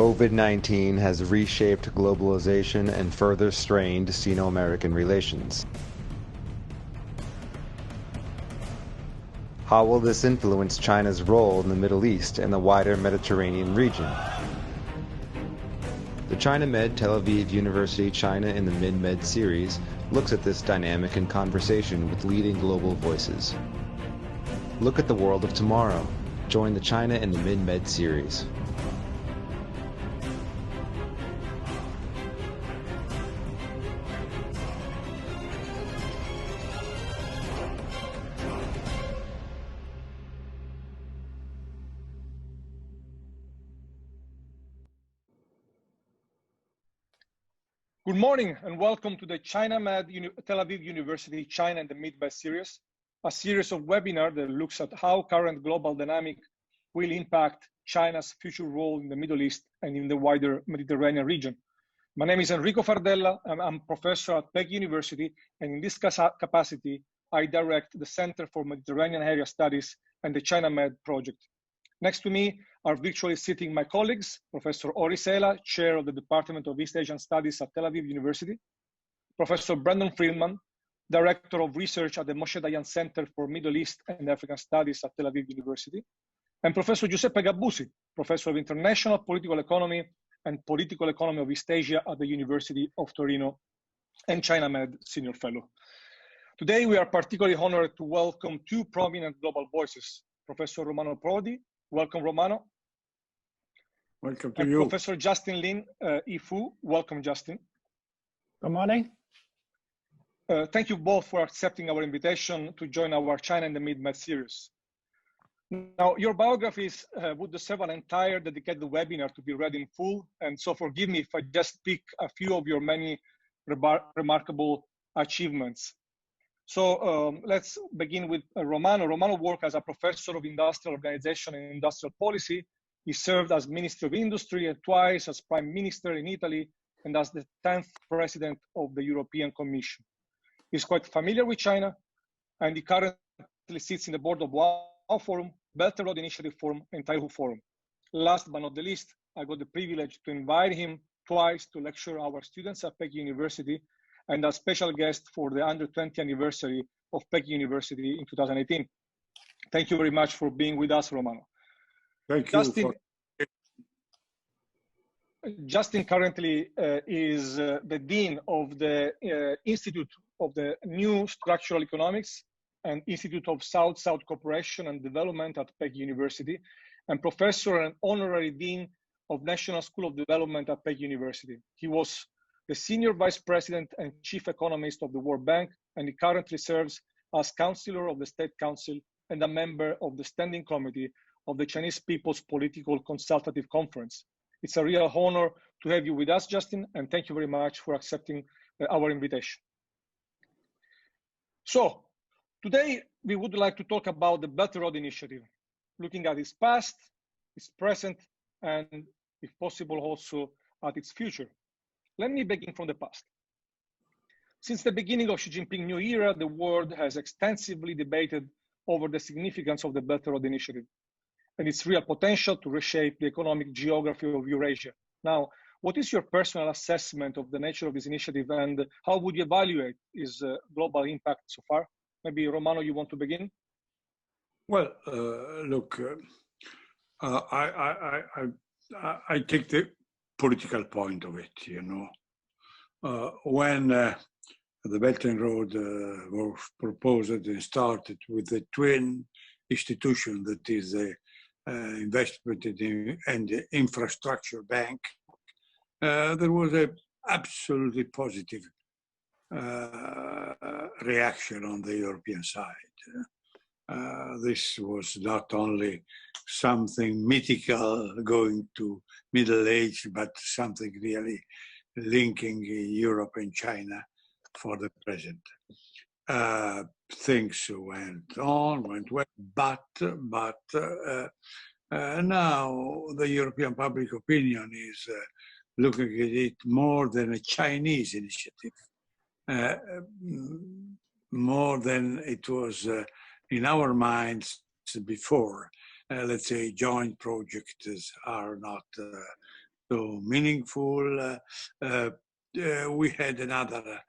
COVID-19 has reshaped globalization and further strained Sino-American relations. How will this influence China's role in the Middle East and the wider Mediterranean region? The ChinaMed Tel Aviv University China in the Mid-Med series looks at this dynamic in conversation with leading global voices. Look at the world of tomorrow. Join the China in the Mid-Med series. Good morning and welcome to the ChinaMed Tel Aviv University China in the Mid-Med series, a series of webinars that looks at how current global dynamic will impact China's future role in the Middle East and in the wider Mediterranean region. My name is Enrico Fardella, and I'm professor at Peking University, and in this capacity, I direct the Center for Mediterranean Area Studies and the ChinaMed Project. Next to me are virtually sitting my colleagues, Professor Ori Sela, Chair of the Department of East Asian Studies at Tel Aviv University, Professor Friedman, Director of Research at the Moshe Dayan Center for Middle East and African Studies at Tel Aviv University, and Professor Giuseppe Gabusi, Professor of International Political Economy and Political Economy of East Asia at the University of Torino and ChinaMed Senior Fellow. Today, we are particularly honored to welcome two prominent global voices, Professor Romano Prodi. Welcome, Romano. Welcome to you. Professor Justin Yifu. Welcome, Justin. Good morning. Thank you both for accepting our invitation to join our China in the Mid-Med series. Now, your biographies would deserve an entire dedicated webinar to be read in full, and so forgive me if I just pick a few of your many remarkable achievements. So let's begin with Romano. Romano worked as a professor of industrial organization and industrial policy. He served as Minister of Industry and twice as Prime Minister in Italy and as the 10th President of the European Commission. He's quite familiar with China, and he currently sits in the board of Wow Forum, Belt and Road Initiative Forum, and Taihu Forum. Last but not the least, I got the privilege to invite him twice to lecture our students at Peking University and a special guest for the 120th anniversary of Peking University in 2018. Thank you very much for being with us, Romano. Thank you. Justin currently is the Dean of the Institute of the New Structural Economics and Institute of South-South Cooperation and Development at Peking University, and Professor and Honorary Dean of National School of Development at Peking University. He was the Senior Vice President and Chief Economist of the World Bank, and he currently serves as Counselor of the State Council and a member of the Standing Committee of the Chinese People's Political Consultative Conference. It's a real honor to have you with us, Justin, and thank you very much for accepting our invitation. So, today we would like to talk about the Belt and Road Initiative, looking at its past, its present, and if possible also at its future. Let me begin from the past. Since the beginning of Xi Jinping's new era, the world has extensively debated over the significance of the Belt and Road Initiative and its real potential to reshape the economic geography of Eurasia. Now, what is your personal assessment of the nature of this initiative, and how would you evaluate its global impact so far? Maybe, Romano, you want to begin? Well, look, I take the political point of it, you know. When the Belt and Road was proposed and started with the twin institution that is the investment and the infrastructure bank, there was a absolutely positive reaction on the European side. This was not only something mythical going to Middle Age, but something really linking Europe and China for the present. Things went well, but now the European public opinion is looking at it more than a Chinese initiative, more than it was in our minds before. Let's say joint projects are not so meaningful. We had another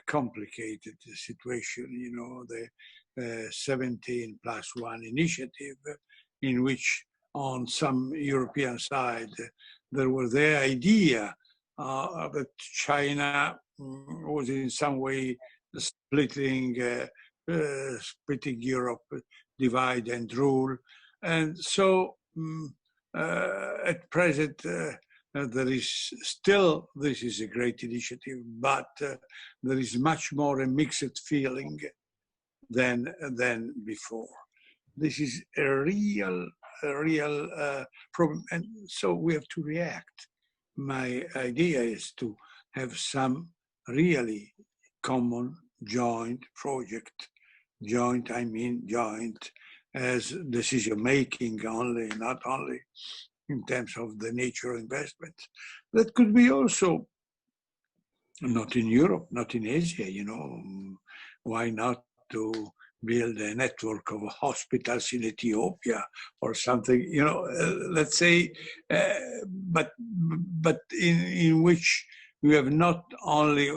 complicated situation, you know, the 17+1 initiative, in which on some European side, there was the idea that China was in some way splitting Europe, divide and rule. And so at present, there is still, this is a great initiative, but there is much more a mixed feeling than before. This is a real problem, and so we have to react. My idea is to have some really common joint project. Joint, I mean joint as decision-making only, not only in terms of the nature of investment. That could be also not in Europe, not in Asia, you know. Why not to build a network of hospitals in Ethiopia or something, you know, let's say, but in which you have not only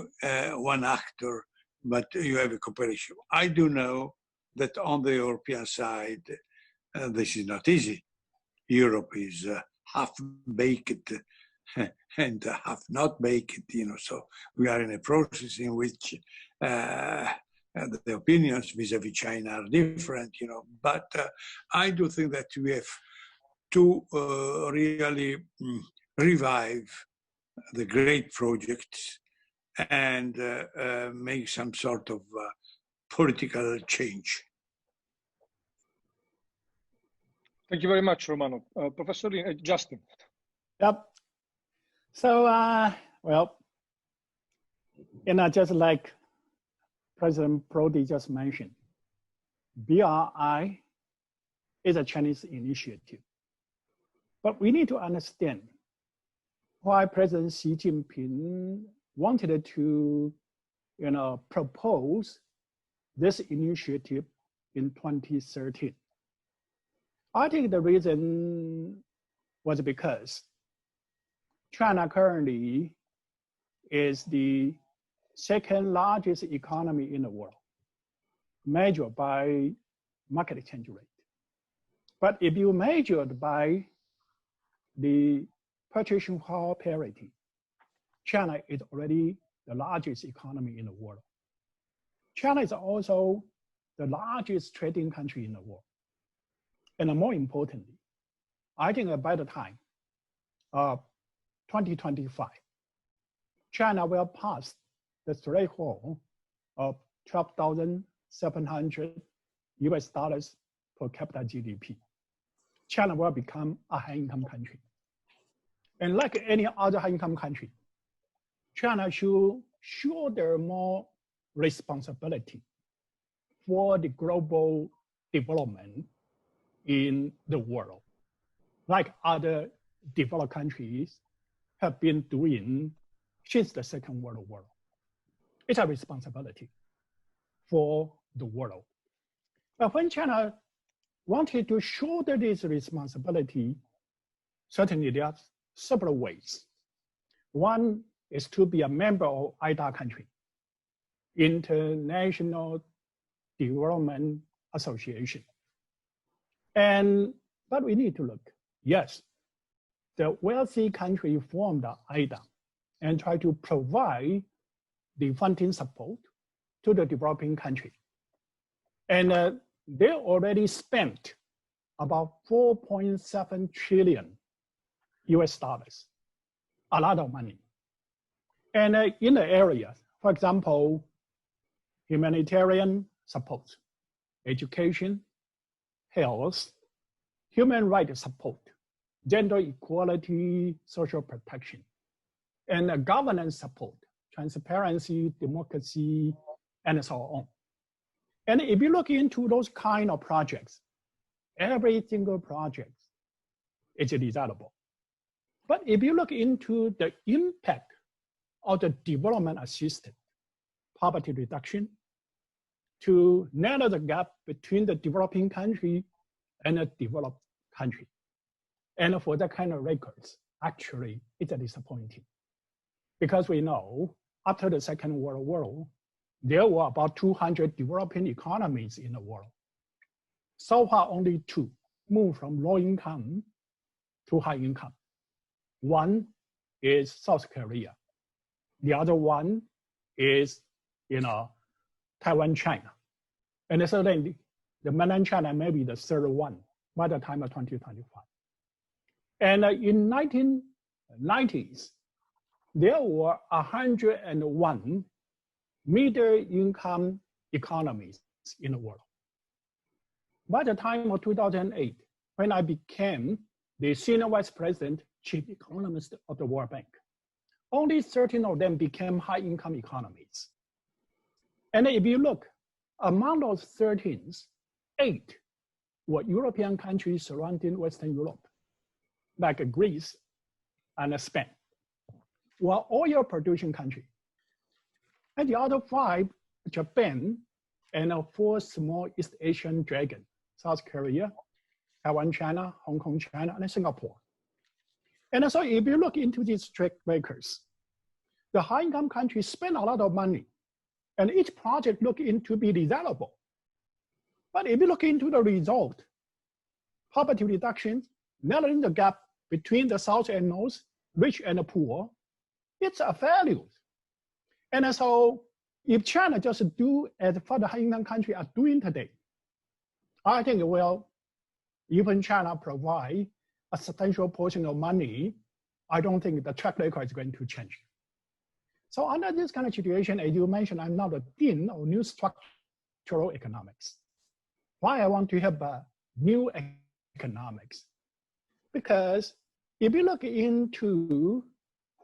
one actor, but you have a cooperation. I do know that on the European side, this is not easy. Europe is half-baked and half not baked, you know, so we are in a process in which the opinions vis-a-vis China are different, you know, but I do think that we have to really revive the great projects and make some sort of political change. Thank you very much, Romano. Professor Justin. Yep. So, well, you know, just like President Prodi just mentioned, BRI is a Chinese initiative. But we need to understand why President Xi Jinping wanted to, you know, propose this initiative in 2013. I think the reason was because China currently is the second largest economy in the world, measured by market exchange rate. But if you measure it by the purchasing power parity, China is already the largest economy in the world. China is also the largest trading country in the world. And more importantly, I think by the time of 2025, China will pass the threshold of $12,700 per capita GDP. China will become a high-income country. And like any other high-income country, China should shoulder more responsibility for the global development in the world, like other developed countries have been doing since the Second World War. It's a responsibility for the world. But when China wanted to shoulder this responsibility, certainly there are several ways. One is to be a member of IDA country, International Development Association. But we need to look, yes, the wealthy country formed the IDA and try to provide the funding support to the developing country. And they already spent about $4.7 trillion, a lot of money. And in the areas, for example, humanitarian support, education, health, human rights support, gender equality, social protection, and governance support, transparency, democracy, and so on. And if you look into those kind of projects, every single project is desirable. But if you look into the impact of the development assistance, poverty reduction, to narrow the gap between the developing country and the developed country. And for that kind of records, actually is disappointing. Because we know after the Second World War, there were about 200 developing economies in the world. So far, only 2 moved from low income to high income. One is South Korea. The other one is, Taiwan, China. And certainly the mainland China may be the third one by the time of 2025. And in 1990s, there were 101 middle income economies in the world. By the time of 2008, when I became the senior vice president, chief economist of the World Bank, only 13 of them became high income economies. And if you look, among those 13, 8 were European countries surrounding Western Europe, like Greece and Spain, were oil producing countries. And the other 5, Japan, and 4 small East Asian dragons, South Korea, Taiwan, China, Hong Kong, China, and Singapore. And so if you look into these track records, the high income countries spend a lot of money, and each project look into be desirable. But if you look into the result, poverty reduction, narrowing the gap between the South and North, rich and poor, it's a failure. And so if China just do as for the high income country are doing today, I think, well, even China provide a substantial portion of money, I don't think the track record is going to change. So under this kind of situation, as you mentioned, I'm not a dean of new structural economics. Why I want to have a new economics? Because if you look into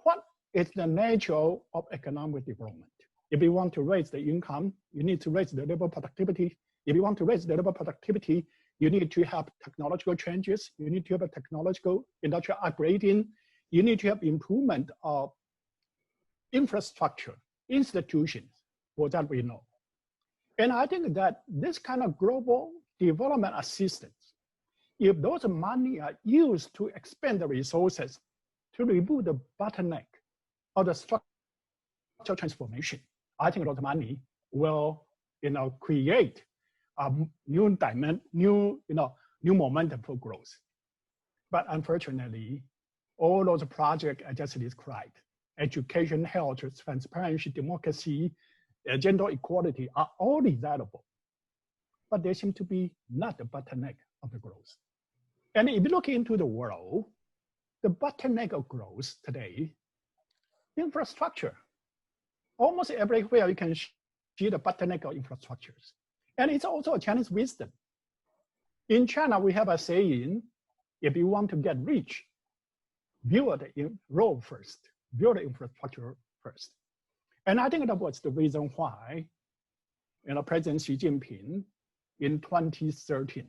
what is the nature of economic development, if you want to raise the income, you need to raise the labor productivity. If you want to raise the labor productivity, you need to have technological changes. You need to have a technological industrial upgrading. You need to have improvement of infrastructure, institutions, for that we know. And I think that this kind of global development assistance, if those money are used to expand the resources to remove the bottleneck of the structural transformation, I think those money will, create a new dimension, new momentum for growth. But unfortunately, all those projects I just described, education, health, transparency, democracy, gender equality are all desirable, but they seem to be not the bottleneck of the growth. And if you look into the world, the bottleneck of growth today, infrastructure. Almost everywhere you can see the bottleneck of infrastructures. And it's also a Chinese wisdom. In China, we have a saying, if you want to get rich, build the road first, build the infrastructure first. And I think that was the reason why President Xi Jinping in 2013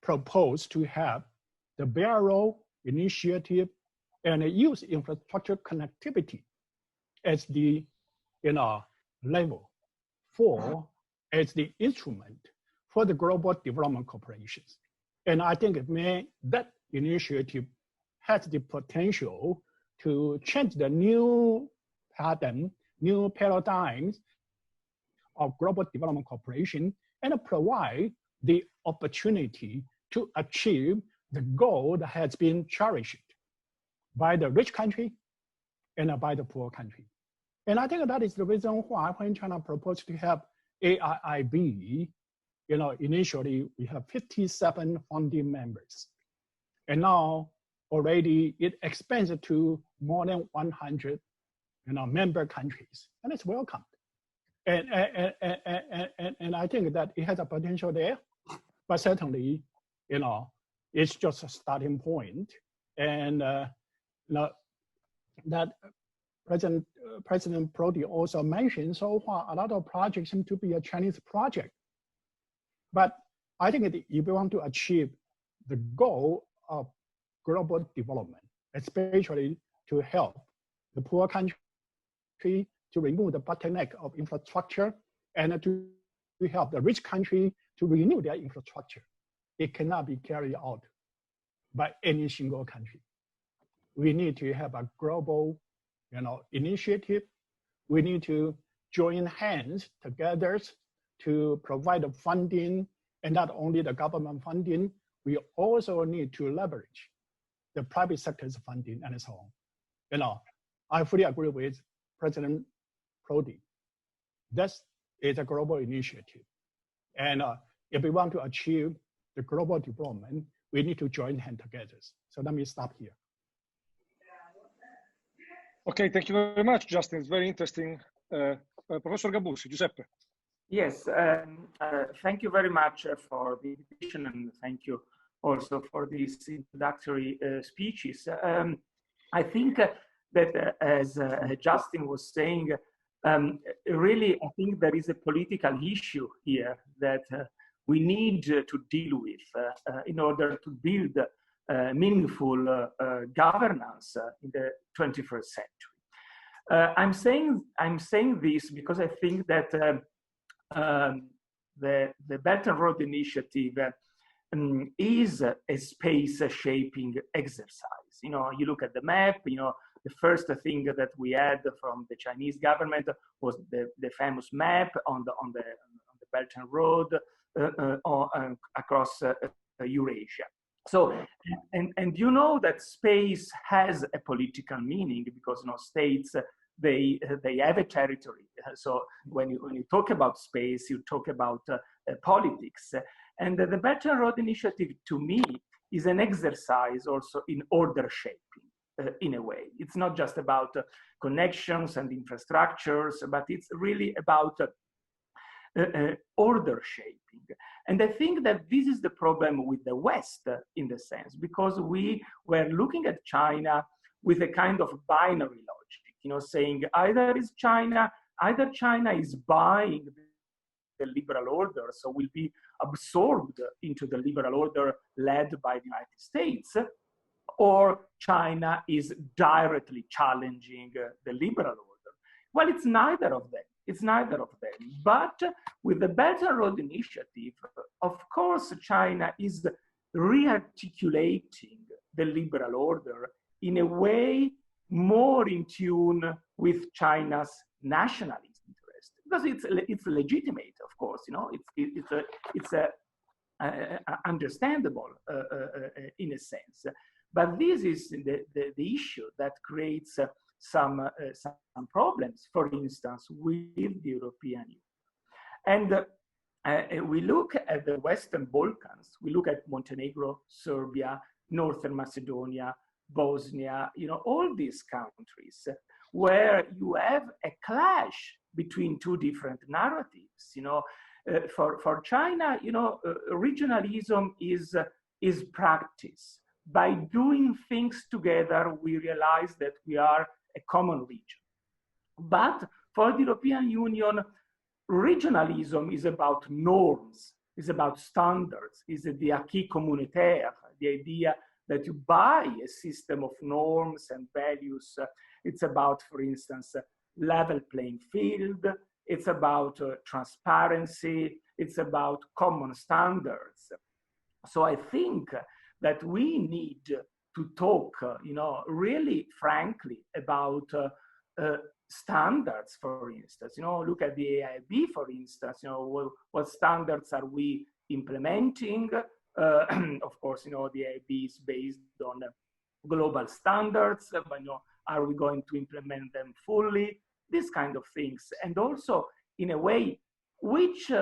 proposed to have the Belt and Road Initiative and use infrastructure connectivity as the level for, as the instrument for the global development corporations. And I think that initiative has the potential to change the new pattern, new paradigms of global development cooperation and provide the opportunity to achieve the goal that has been cherished by the rich country and by the poor country. And I think that is the reason why when China proposed to have AIIB, initially we have 57 founding members. And now already it expands to more than 100 member countries, and it's welcomed. And I think that it has a potential there, but certainly, it's just a starting point. And that President Prodi also mentioned, so far a lot of projects seem to be a Chinese project. But I think if you want to achieve the goal of global development, especially to help the poor country to remove the bottleneck of infrastructure and to help the rich country to renew their infrastructure, it cannot be carried out by any single country. we need to have a global, initiative. We need to join hands together to provide the funding, and not only the government funding, we also need to leverage the private sector's funding and so on. I fully agree with President Prodi. This is a global initiative. And if we want to achieve the global development, we need to join hands together. So let me stop here. Okay, thank you very much, Justin. It's very interesting. Professor Gabusi, Giuseppe. Yes, thank you very much for the invitation, and thank you also for these introductory speeches. I think that as Justin was saying, really, I think there is a political issue here that we need to deal with in order to build meaningful governance in the 21st century. I'm saying this because I think that the Belt and Road Initiative is a space-shaping exercise. You look at the map. The first thing that we had from the Chinese government was the famous map on the Belt and Road across Eurasia. So, and you know that space has a political meaning because states they have a territory. So when you talk about space, you talk about politics. And the Belt and Road Initiative, to me, is an exercise also in order shaping, in a way. It's not just about connections and infrastructures, but it's really about order shaping. And I think that this is the problem with the West, in the sense, because we were looking at China with a kind of binary logic, saying either China is buying the liberal order, so will be absorbed into the liberal order led by the United States, or China is directly challenging the liberal order. Well, it's neither of them. It's neither of them. But with the Belt and Road Initiative, of course, China is rearticulating the liberal order in a way more in tune with China's nationalist interest, because it's legitimate, of course. It's understandable in a sense. But this is the issue that creates some problems, for instance, with the European Union. And we look at the Western Balkans, we look at Montenegro, Serbia, Northern Macedonia, Bosnia, all these countries where you have a clash between two different narratives. For China, regionalism is practice. By doing things together, we realize that we are a common region. But for the European Union, regionalism is about norms, is about standards, is the acquis communautaire, the idea that you buy a system of norms and values. It's about, for instance, level playing field. It's about transparency. It's about common standards. So I think that we need to talk, really frankly about standards, for instance. Look at the AIB, for instance. What standards are we implementing? Of course, the AIB is based on global standards, but are we going to implement them fully? These kind of things, and also in a way, which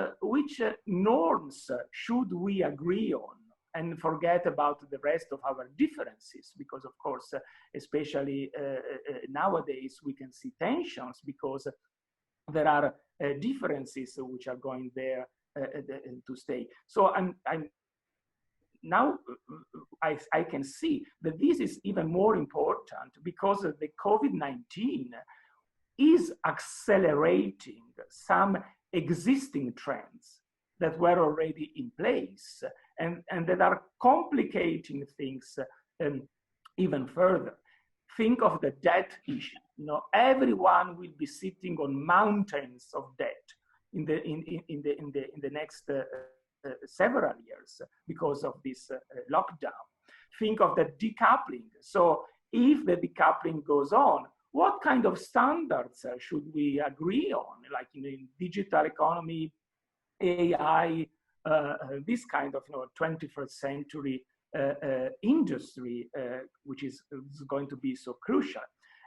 norms should we agree on? And forget about the rest of our differences, because of course, especially nowadays, we can see tensions because there are differences which are going there to stay. So now I can see that this is even more important because the COVID-19 is accelerating some existing trends that were already in place and that are complicating things even further. Think of the debt issue. Everyone will be sitting on mountains of debt in the next several years because of this lockdown. Think of the decoupling. So if the decoupling goes on, what kind of standards should we agree on, like in digital economy, AI, this kind of 21st century industry, which is going to be so crucial.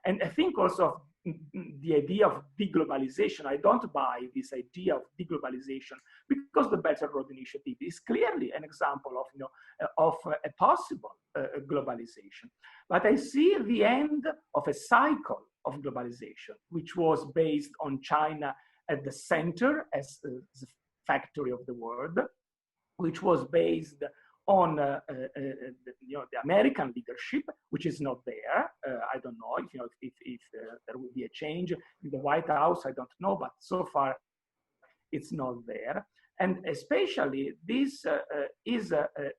And I think also the idea of deglobalization, I don't buy this idea of deglobalization, because the Belt and Road Initiative is clearly an example of a possible globalization. But I see the end of a cycle of globalization, which was based on China at the center as the factory of the world, which was based on the American leadership, which is not there. I don't know if there will be a change in the White House. I don't know, but so far it's not there. And especially this is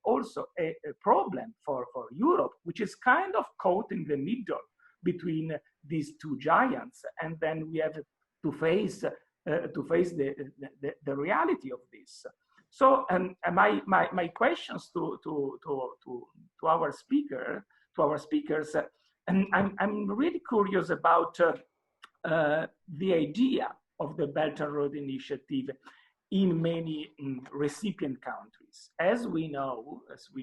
also a problem for Europe, which is kind of caught in the middle between these two giants. And then we have to face the reality of this. So my questions to our speakers, and I'm really curious about the idea of the Belt and Road Initiative in many recipient countries. As we know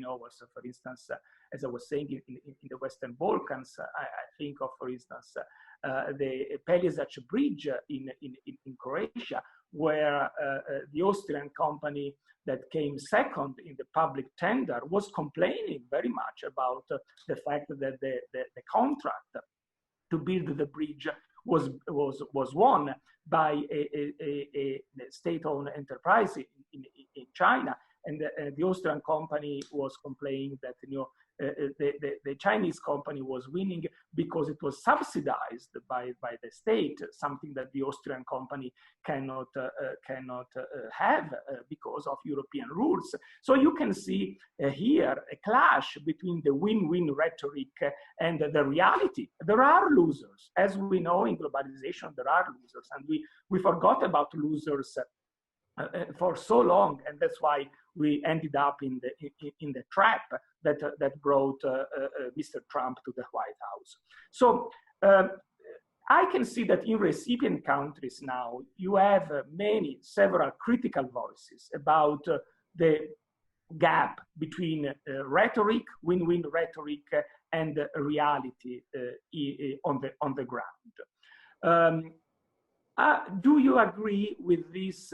also, for instance, as I was saying, in the Western Balkans, I think of, for instance, the Peljezac Bridge in Croatia, where the Austrian company that came second in the public tender was complaining very much about the fact that the contract to build the bridge was won by a state-owned enterprise in China, and the Austrian company was complaining that the Chinese company was winning because it was subsidized by the state, something that the Austrian company cannot have because of European rules. So you can see here a clash between the win-win rhetoric and the reality. There are losers. As we know, in globalization, there are losers, and we forgot about losers for so long, and that's why we ended up in the trap that brought Mr. Trump to the White House. So I can see that in recipient countries now, you have several critical voices about the gap between rhetoric, win-win rhetoric, and reality on the ground. Do you agree with this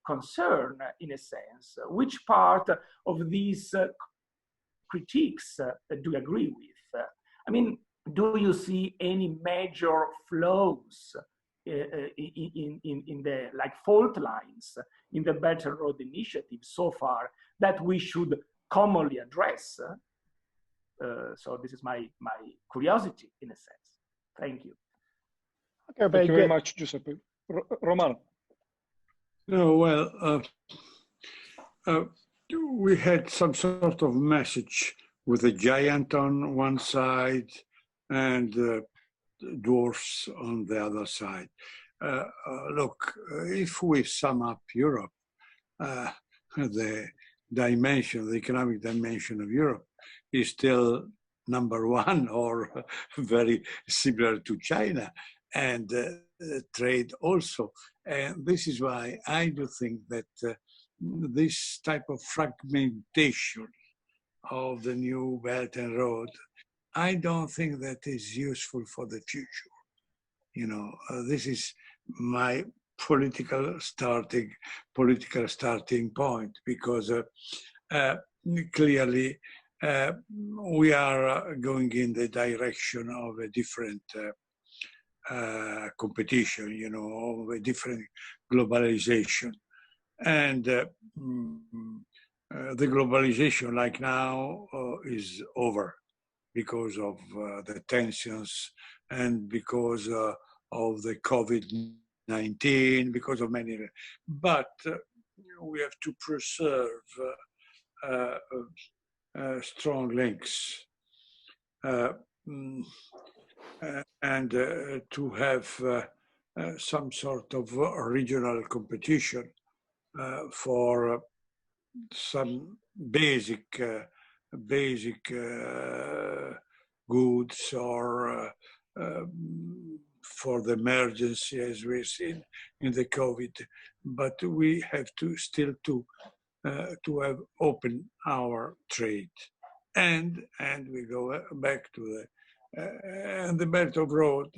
concern, in a sense? Which part of these critiques do you agree with? I mean, do you see any major flows in the fault lines in the Belt and Road Initiative so far that we should commonly address? So this is my curiosity, in a sense. Thank you. Okay, Thank you very much, Giuseppe. Romano. No, well, we had some sort of message with a giant on one side and dwarfs on the other side. Look, if we sum up Europe, the economic dimension of Europe is still number one, or very similar to China, and trade also. And this is why I do think that this type of fragmentation of the new Belt and Road, I don't think that is useful for the future. This is my political starting point, because clearly we are going in the direction of a different competition, of a different globalization. And the globalization like now is over because of the tensions and because of the COVID-19, because of many, but we have to preserve strong links and to have some sort of regional competition for some basic goods or for the emergency as we've seen in the COVID, but we have to still to have open our trade, and we go back to the Belt of Road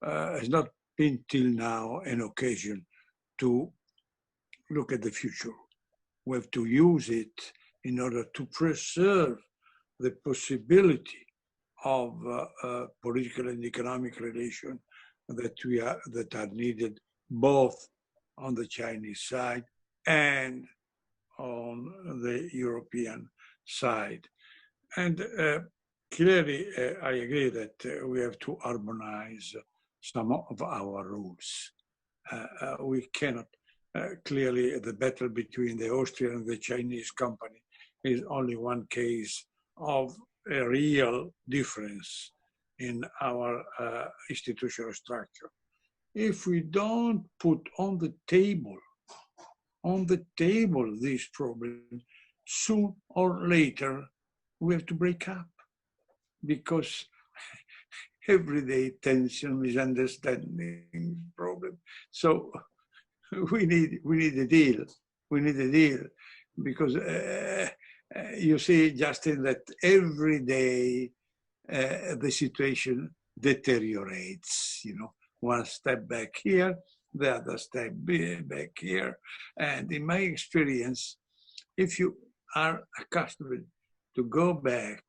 has not been till now an occasion to look at the future. We have to use it in order to preserve the possibility of political and economic relations that are needed both on the Chinese side and on the European side. And clearly, I agree that we have to harmonize some of our rules. We cannot, clearly the battle between the Austrian and the Chinese company is only one case of a real difference in our institutional structure. If we don't put on the table this problem, soon or later we have to break up, because everyday tension, misunderstanding, problem. So we need a deal. We need a deal, because you see, Justin, that every day the situation deteriorates. You know, one step back here, the other step back here, and in my experience, if you are accustomed to go back,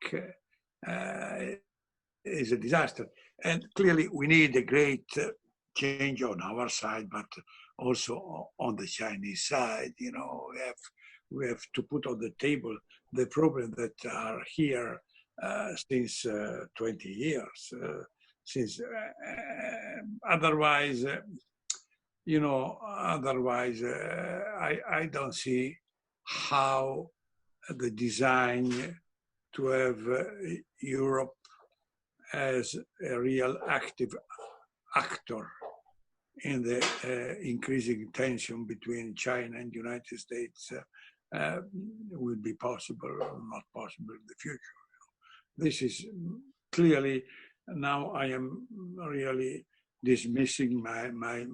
is a disaster. And clearly we need a great change on our side, but also on the Chinese side. You know, we have to put on the table the problems that are here since 20 years. Otherwise, I don't see how the design to have Europe as a real active actor in the increasing tension between China and the United States will be possible or not possible in the future. This is clearly, now I am really dismissing my mind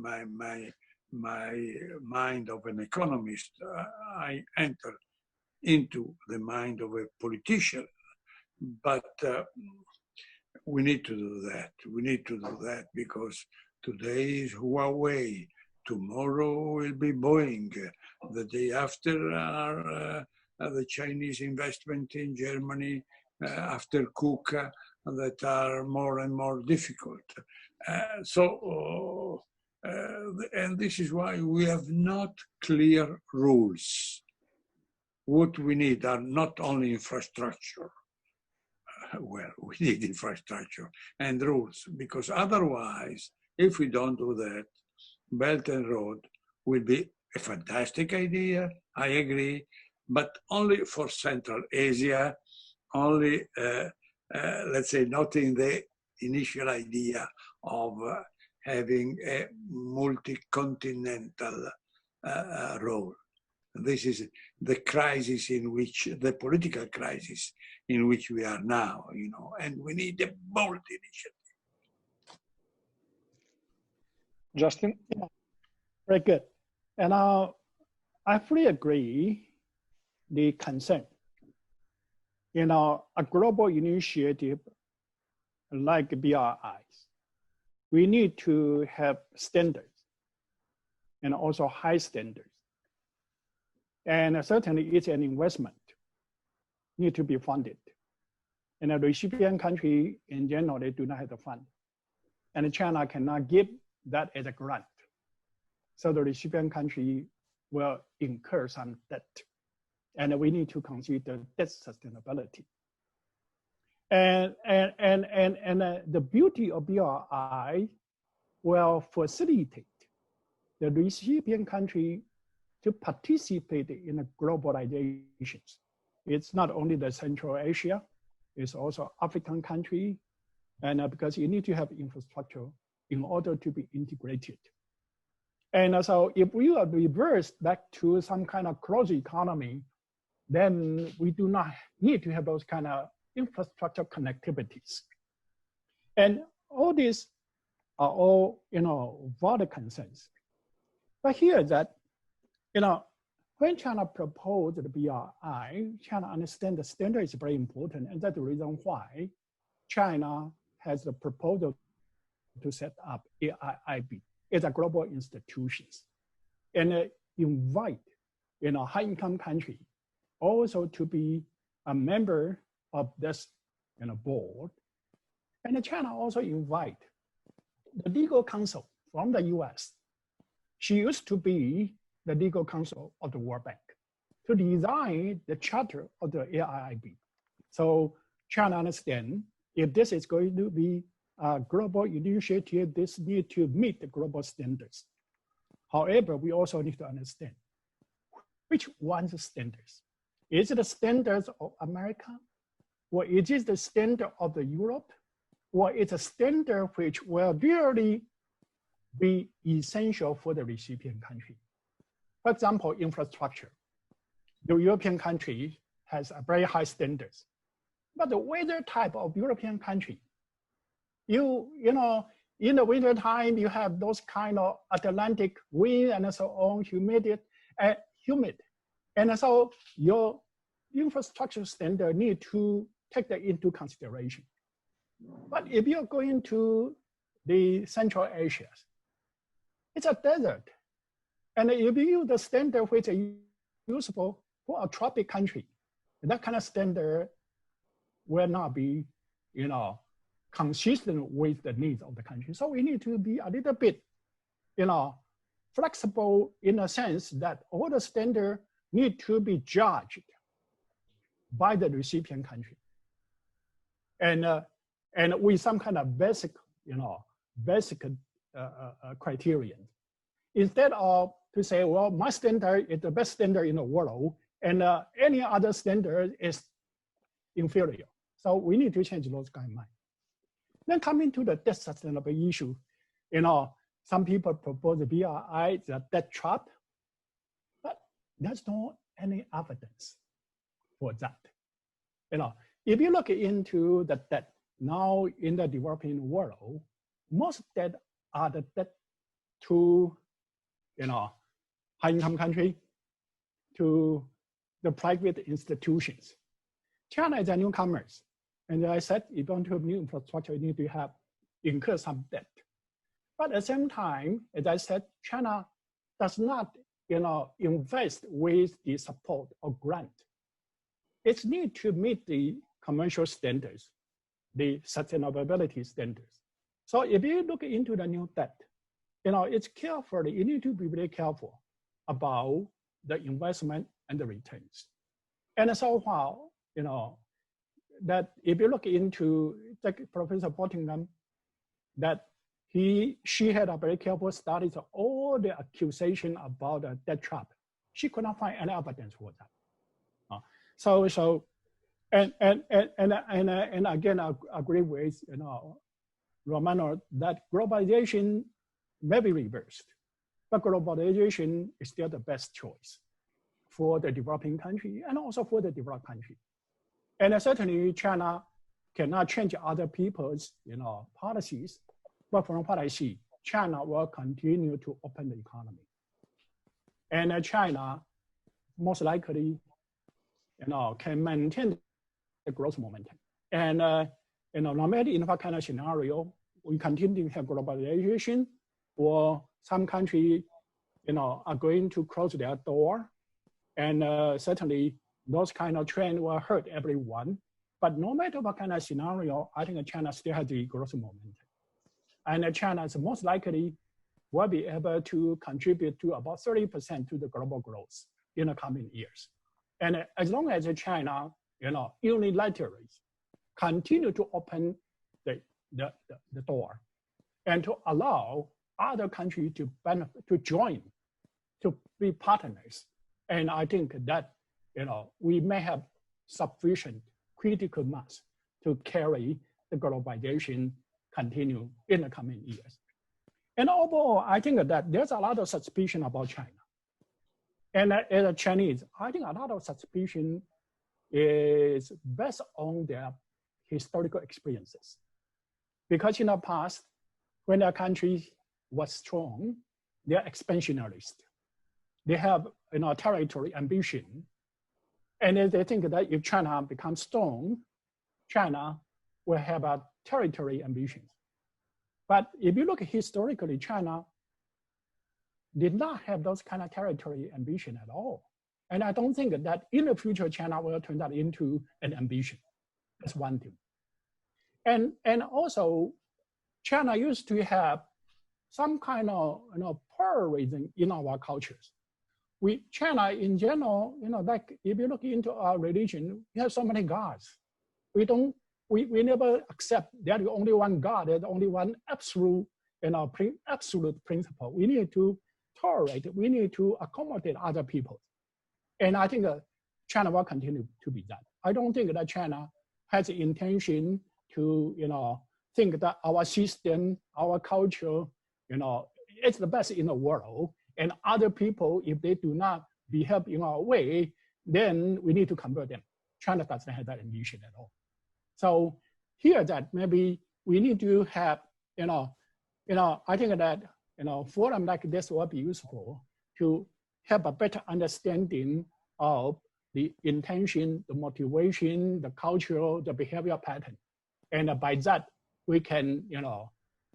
of an economist. I enter into the mind of a politician, but we need to do that. We need to do that because today is Huawei, tomorrow will be Boeing, the day after are the Chinese investment in Germany, after KUKA, that are more and more difficult. And this is why we have not clear rules. What we need are not only infrastructure. Well, we need infrastructure and rules, because otherwise, if we don't do that, Belt and Road will be a fantastic idea, I agree, but only for Central Asia, only, let's say, not in the initial idea of having a multi-continental role. This is the crisis in which, the political crisis in which we are now, you know, and we need a bold initiative. Justin? Yeah, very good. And I fully agree the concern. You know, a global initiative like BRIs, we need to have standards and also high standards. And certainly it's an investment, need to be funded. And the recipient country in general, they do not have the fund. And China cannot give that as a grant. So the recipient country will incur some debt. And we need to consider debt sustainability. And the beauty of BRI will facilitate the recipient country to participate in the globalizations. It's not only the Central Asia, it's also African country, and because you need to have infrastructure in order to be integrated. And so if we are reversed back to some kind of closed economy, then we do not need to have those kind of infrastructure connectivities. And all these are all, valid concerns. But here that, when China proposed the BRI, China understands the standard is very important, and that's the reason why China has the proposal to set up AIIB as a global institutions, and invite, high-income country also to be a member of this, board. And China also invite the legal counsel from the US. She used to be the legal counsel of the World Bank to design the charter of the AIIB. So China understands if this is going to be a global initiative, this needs to meet the global standards. However, we also need to understand which one's standards. Is it the standards of America? Or is it the standard of the Europe? Or it's a standard which will really be essential for the recipient country? For example, infrastructure. The European country has a very high standards. But the weather type of European country, you know, in the winter time, you have those kind of Atlantic wind and so on, humid. And so your infrastructure standard need to take that into consideration. But if you're going to the Central Asia, it's a desert. And if you use the standard which is useful for a tropic country, that kind of standard will not be, consistent with the needs of the country. So we need to be a little bit, flexible in a sense that all the standards need to be judged by the recipient country. And with some kind of basic criterion. Instead of to say, well, my standard is the best standard in the world, and any other standard is inferior. So we need to change those kind of mind. Then coming to the debt sustainability issue, some people propose the BRI, the debt trap, but there's no any evidence for that. If you look into the debt now in the developing world, most debt are the debt to, high-income country, to the private institutions. China is a newcomer. And I said, if you want to have new infrastructure, you need to incur some debt. But at the same time, as I said, China does not, invest with the support or grant. It needs to meet the commercial standards, the sustainability standards. So if you look into the new debt, it's carefully, you need to be very careful about the investment and the returns. And so while, that if you look into Professor Bottingham, that she had a very careful study of all the accusation about a debt trap. She could not find any evidence for that. And again, I agree with Romano that globalization may be reversed, but globalization is still the best choice for the developing country and also for the developed country. And certainly China cannot change other people's policies, but from what I see, China will continue to open the economy. And China most likely can maintain the growth momentum. And no matter in what kind of scenario, we continue to have globalization, or some countries are going to close their door. And certainly those kind of trends will hurt everyone. But no matter what kind of scenario, I think China still has the growth momentum. And China is most likely will be able to contribute to about 30% to the global growth in the coming years. And as long as China, unilaterally continue to open the door and to allow other countries to benefit, to join, to be partners. And I think that, we may have sufficient critical mass to carry the globalization continue in the coming years. And overall, I think that there's a lot of suspicion about China. And as a Chinese, I think a lot of suspicion is based on their historical experiences. Because in the past, when a country was strong, they're expansionist. They have territory ambition. And they think that if China becomes strong, China will have a territory ambition. But if you look historically, China did not have those kind of territory ambition at all. And I don't think that in the future, China will turn that into an ambition. That's one thing. And also, China used to have some kind of pluralism in our cultures. China in general, like if you look into our religion, we have so many gods. We never accept there's only one God, there's only one absolute, absolute principle. We need to tolerate, we need to accommodate other people. And I think China will continue to be that. I don't think that China has the intention to, think that our system, our culture, it's the best in the world. And other people, if they do not behave in our way, then we need to convert them. China doesn't have that ambition at all. So here that maybe we need to have, I think that, forum like this will be useful to have a better understanding of the intention, the motivation, the cultural, the behavior pattern. And by that, we can,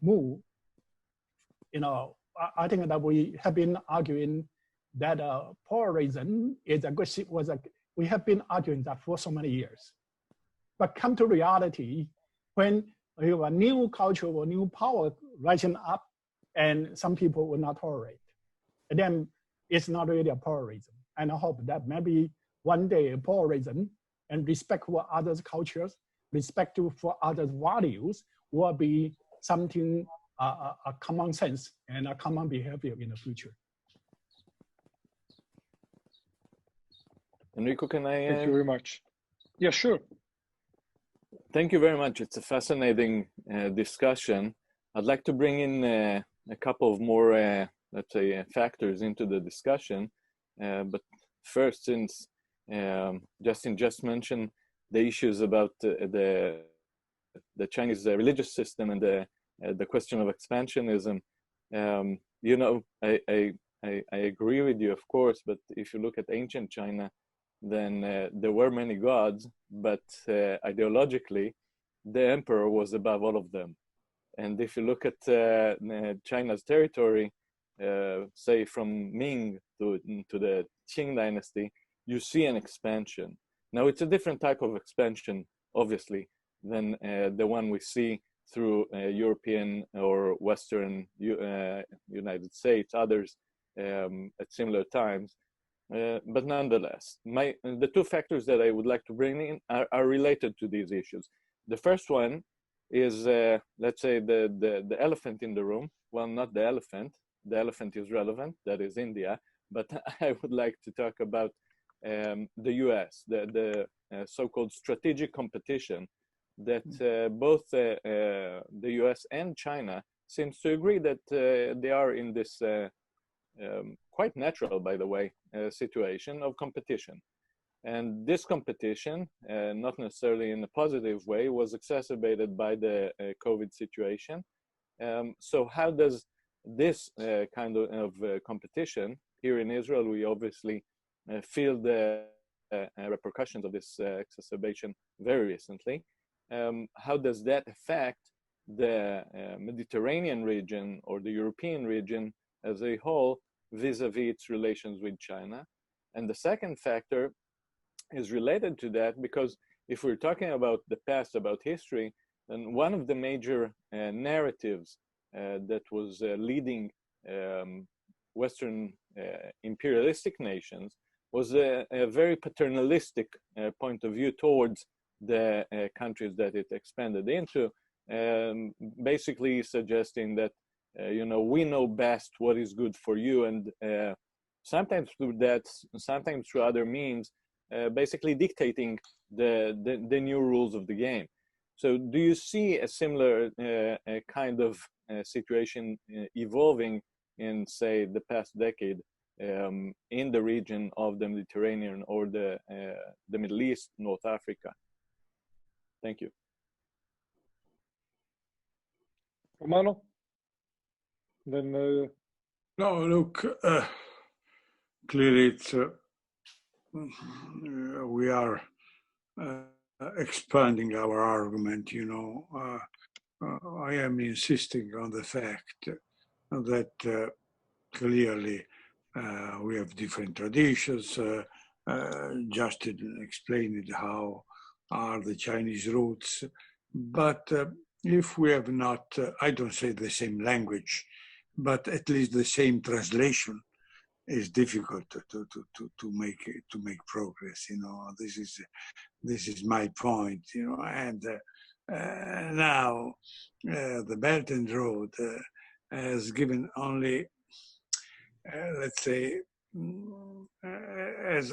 move, I think that we have been arguing that pluralism is a good, we have been arguing that for so many years. But come to reality, when you have a new culture or new power rising up, and some people will not tolerate, and then it's not really a pluralism. And I hope that maybe one day pluralism and respect for others' cultures, respect for others' values will be something, a common sense and a common behavior in the future. Enrico, can I? Thank you very much. Yeah, sure. Thank you very much. It's a fascinating discussion. I'd like to bring in a couple of more, let's say, factors into the discussion. But first, since Justin just mentioned the issues about the Chinese religious system and the question of expansionism, I agree with you, of course. But if you look at ancient China, then there were many gods, but ideologically, the emperor was above all of them. And if you look at China's territory, say from Ming to the Qing dynasty, you see an expansion. Now it's a different type of expansion, obviously, than the one we see through European or Western United States, others at similar times. But nonetheless, the two factors that I would like to bring in are related to these issues. The first one is, let's say, the elephant in the room. Well, not the elephant. The elephant is relevant, that is India. But I would like to talk about the US, the so-called strategic competition that both the US and China seems to agree that they are in this quite natural, by the way, situation of competition. And this competition, not necessarily in a positive way, was exacerbated by the COVID situation. So how does this kind of competition, here in Israel, we obviously feel the repercussions of this exacerbation very recently. How does that affect the Mediterranean region or the European region as a whole vis-a-vis its relations with China? And the second factor is related to that, because if we're talking about the past, about history, then one of the major narratives that was leading Western imperialistic nations was a very paternalistic point of view towards the countries that it expanded into, basically suggesting that we know best what is good for you, and sometimes through that, sometimes through other means, basically dictating the new rules of the game. So do you see a similar kind of situation evolving in, say, the past decade in the region of the Mediterranean or the Middle East, North Africa? Thank you. Romano? Then no, look, clearly it's, we are expanding our argument, you know. I am insisting on the fact that clearly we have different traditions. Justin explained how are the Chinese roots, but if we have not, I don't say the same language, but at least the same translation, is difficult to make progress. You know, this is my point. You know, and now the Belt and Road has given only, let's say, as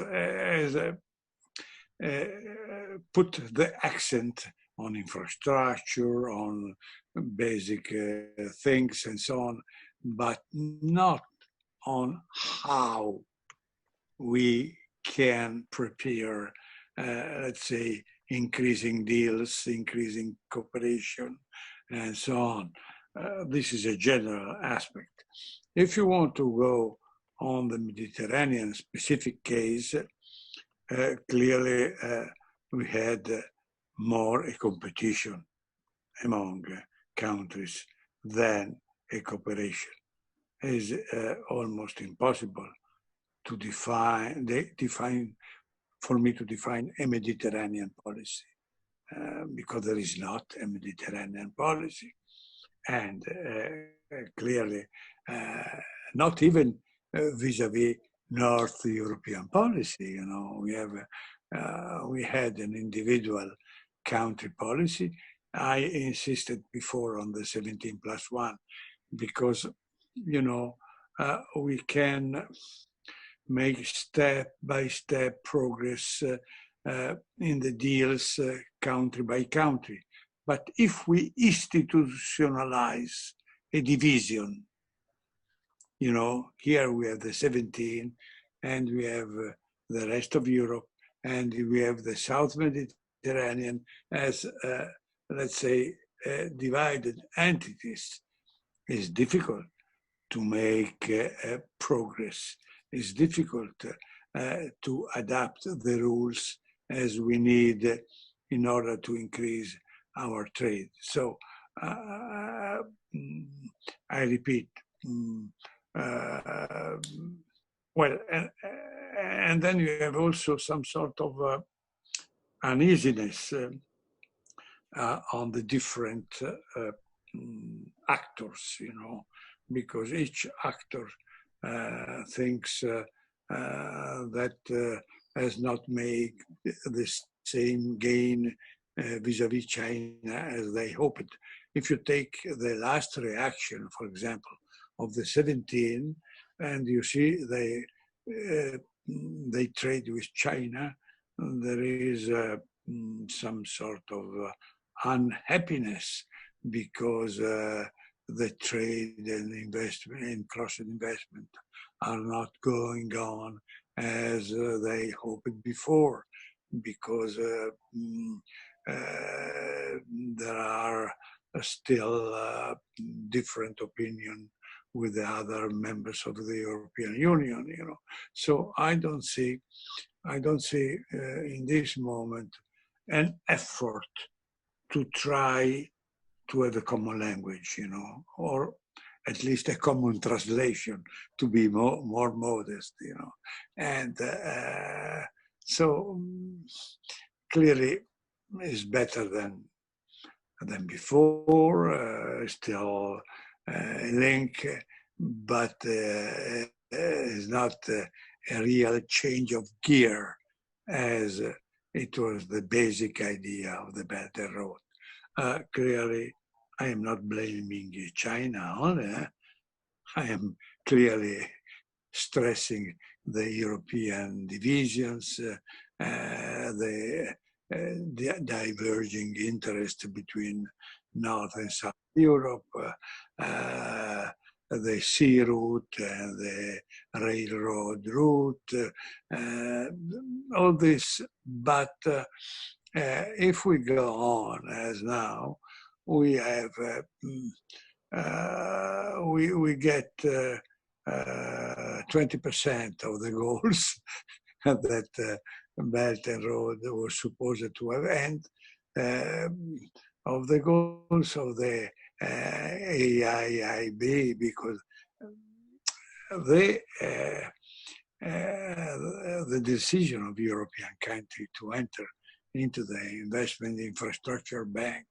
put the accent on infrastructure, on basic things and so on, but not on how we can prepare, let's say, increasing deals, increasing cooperation, and so on. This is a general aspect. If you want to go on the Mediterranean specific case, clearly we had more a competition among countries than a cooperation. It is almost impossible to define for me to define a Mediterranean policy because there is not a Mediterranean policy, and clearly not even vis-a-vis North European policy. You know, we had an individual country policy. I insisted before on the 17+1 because, you know, we can make step-by-step progress in the deals country by country. But if we institutionalize a division, you know, here we have the 17 and we have the rest of Europe and we have the South Mediterranean as, let's say, divided entities. It's difficult to make progress. It's difficult to adapt the rules as we need in order to increase our trade. So I repeat, well, and then you have also some sort of uneasiness on the different actors, you know, because each actor thinks that has not made the same gain vis-a-vis China as they hoped. If you take the last reaction, for example, of the 17, and you see they trade with China, there is some sort of unhappiness because the trade and investment and cross-investment are not going on as they hoped before, because there are still different opinion with the other members of the European Union, you know. So I don't see in this moment an effort to try to have a common language, you know, or at least a common translation, to be more modest, you know. And so clearly it's better than before, still a link, but it's not a real change of gear as it was the basic idea of the Belt and Road. Clearly, I am not blaming China only. I am clearly stressing the European divisions, the diverging interest between North and South Europe, the sea route and the railroad route, all this. But if we go on as now, we have we get 20% of the goals that Belt and Road was supposed to have, and of the goals of the AIIB, because the decision of European country to enter into the investment infrastructure bank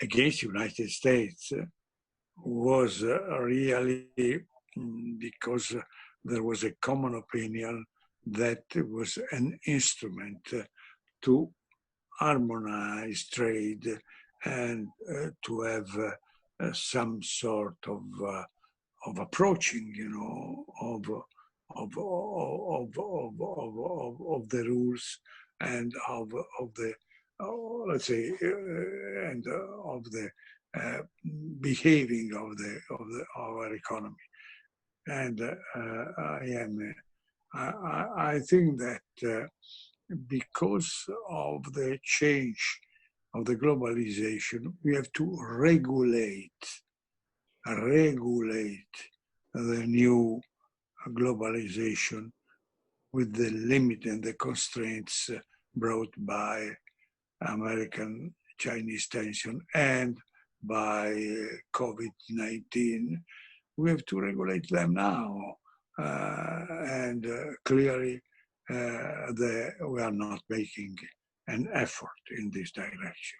against United States was really because there was a common opinion that it was an instrument to harmonize trade and to have some sort of approaching, of the rules and of the let's say and of the behaving of our economy. And I think that because of the change of the globalization, we have to regulate the new globalization with the limit and the constraints brought by American-Chinese tension and by COVID-19. We have to regulate them now. And clearly, we are not making an effort in this direction.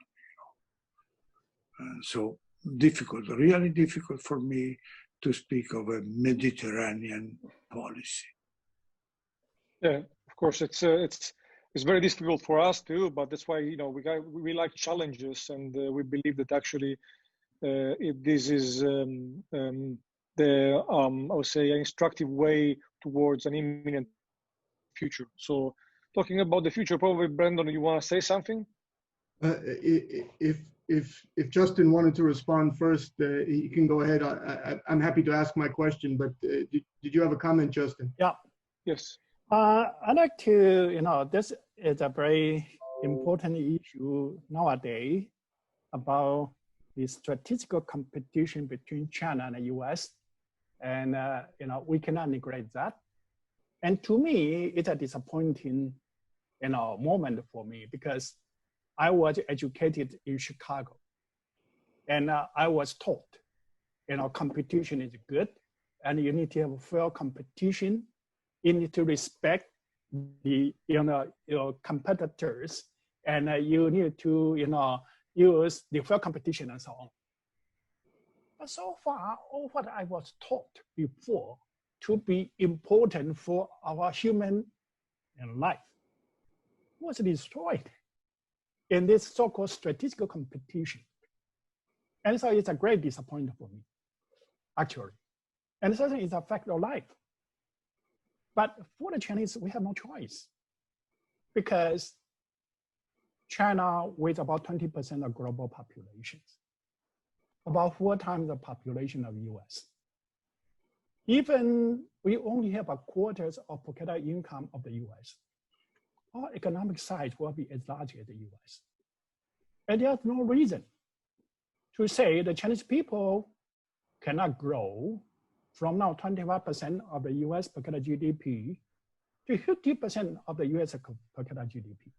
So difficult, really difficult for me to speak of a Mediterranean policy. Yeah, of course, it's very difficult for us too, but that's why we like challenges, and we believe that actually this is the I would say an instructive way towards an imminent future. So, talking about the future, probably Brendan, you want to say something? If Justin wanted to respond first, he can go ahead. I'm happy to ask my question, but did you have a comment, Justin? Yeah. Yes. I'd like to, this is a very important issue nowadays about the strategical competition between China and the US. And, we cannot neglect that. And to me, it's a disappointing, moment for me, because I was educated in Chicago, and I was taught, competition is good, and you need to have fair competition. You need to respect the, your competitors, and you need to, use the fair competition and so on. But so far, all what I was taught before to be important for our human life was destroyed in this so-called strategical competition. And so it's a great disappointment for me, actually. And certainly it's a fact of life. But for the Chinese, we have no choice, because China with about 20% of global populations, about 4 times the population of US. Even we only have a quarter of per capita income of the US, our economic size will be as large as the US. And there's no reason to say the Chinese people cannot grow from now 25% of the US per capita GDP to 50% of the US per capita GDP.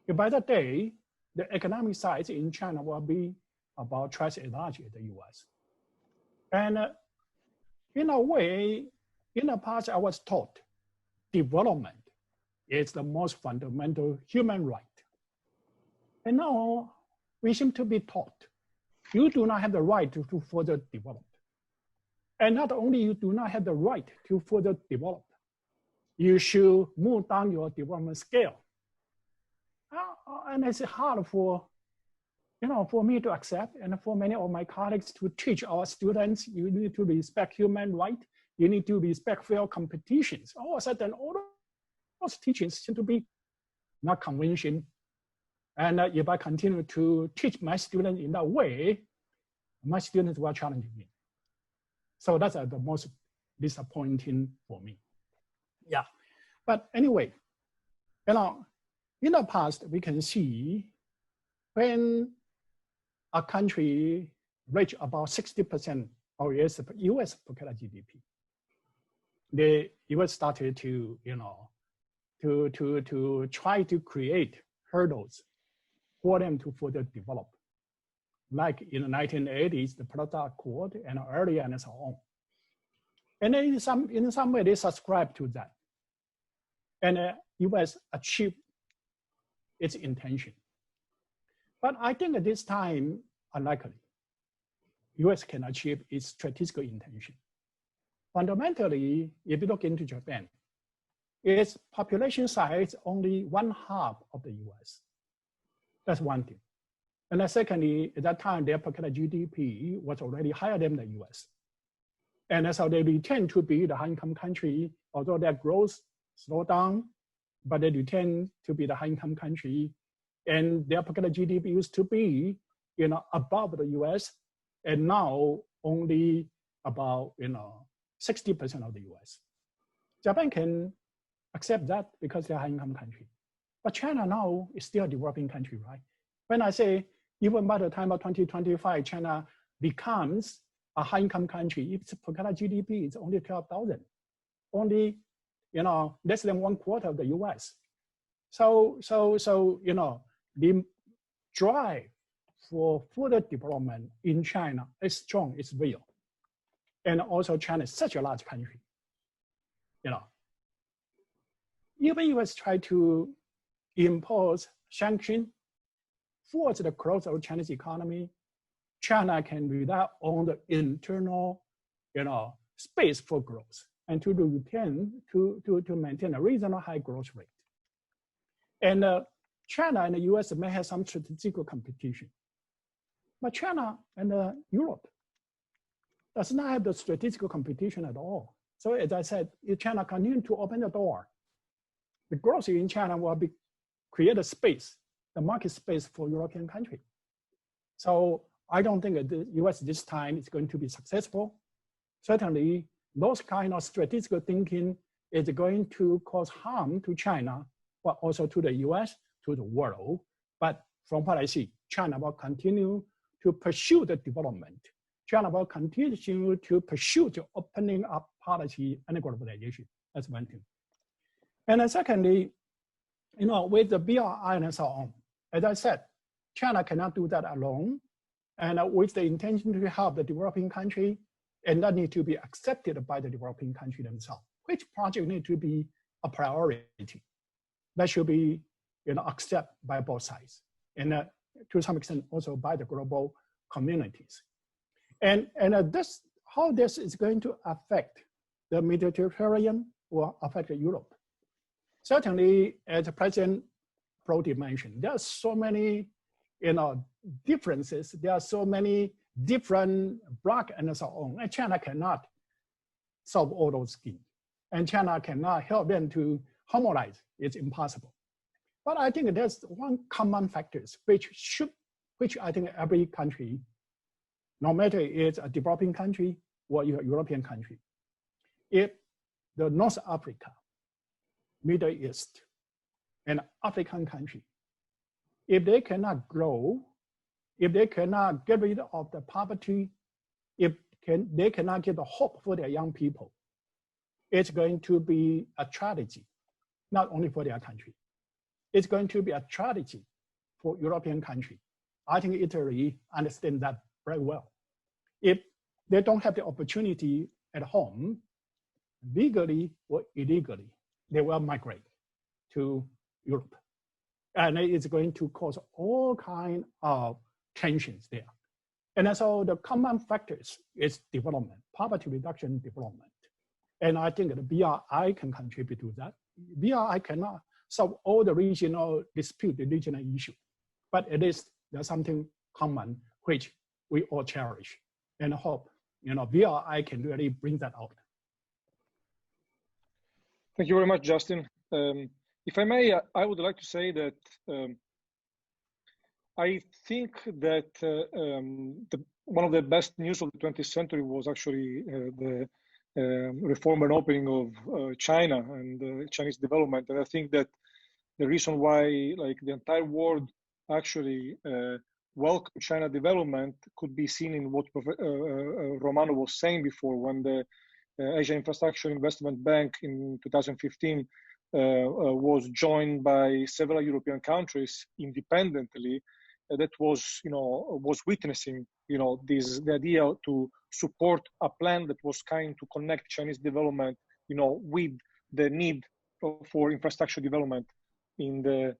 If by that day, the economic size in China will be about twice as large as the US. And in a way, in the past, I was taught development is the most fundamental human right. And now we seem to be taught you do not have the right to further develop. And not only you do not have the right to further develop, you should move down your development scale. And it's hard for, for me to accept, and for many of my colleagues to teach our students, you need to respect human rights, you need to respect fair competitions. All of a sudden, all those teachings seem to be not convention. And if I continue to teach my students in that way, my students will challenge me. So that's the most disappointing for me. Yeah, but anyway, in the past, we can see when a country, reach about 60% of US per capita GDP. The US started to, to try to create hurdles for them to further develop. Like in the 1980s, the Protocol Accord and earlier and so on. And then in some way they subscribe to that. And US achieved its intention. But I think at this time, unlikely. US can achieve its strategic intention. Fundamentally, if you look into Japan, its population size only 1/2 of the US. That's one thing. And then secondly, at that time, their per capita GDP was already higher than the US. And that's how they return to be the high-income country, although their growth slowed down, but they return to be the high-income country. And their per capita GDP used to be, above the US, and now only about, 60% of the US. Japan can accept that because they're a high-income country. But China now is still a developing country, right? When I say, even by the time of 2025, China becomes a high-income country, its per capita GDP is only 12,000, only, less than 1/4 of the US. So, the drive for further development in China is strong, it's real. And also China is such a large country, Even US try to impose sanctions, force the growth of Chinese economy, China can rely on the internal, space for growth and to retain, to maintain a reasonable high growth rate. And China and the US may have some strategic competition, but China and Europe does not have the strategic competition at all. So as I said, if China continues to open the door, the growth in China will create a space, the market space for European countries. So I don't think that the US this time is going to be successful. Certainly, those kind of strategic thinking is going to cause harm to China, but also to the US, to the world. But from what I see, China will continue to pursue the development. China will continue to pursue the opening up policy and globalization. That's one thing. And then secondly, with the BRI and so on, as I said, China cannot do that alone. And with the intention to help the developing country, and that need to be accepted by the developing country themselves. Which project need to be a priority? That should be, accepted by both sides, and to some extent also by the global communities. And how this is going to affect the Mediterranean or affect Europe. Certainly, as President Prodi mentioned, there are so many, differences. There are so many different blocks and so on. And China cannot solve all those things. And China cannot help them to harmonize. It's impossible. But I think there's one common factors which I think every country, no matter it's a developing country or a European country, if the North Africa, Middle East, and African country, if they cannot grow, if they cannot get rid of the poverty, they cannot give the hope for their young people, it's going to be a tragedy, not only for their country. It's going to be a tragedy for European country. I think Italy understands that very well. If they don't have the opportunity at home, legally or illegally, they will migrate to Europe. And it's going to cause all kinds of tensions there. And so the common factors is development, poverty reduction, development. And I think the BRI can contribute to that. BRI cannot solve all the regional dispute, the regional issue, but at least there's something common which we all cherish and hope, BRI can really bring that out. Thank you very much, Justin. If I may, I would like to say that I think that one of the best news of the 20th century was actually the reform and opening of China and Chinese development. And I think that the reason why the entire world actually welcome China development could be seen in what Romano was saying before, when the Asia Infrastructure Investment Bank in 2015 was joined by several European countries independently. That was, was witnessing, the idea to support a plan that was kind to connect Chinese development, with the need for infrastructure development in the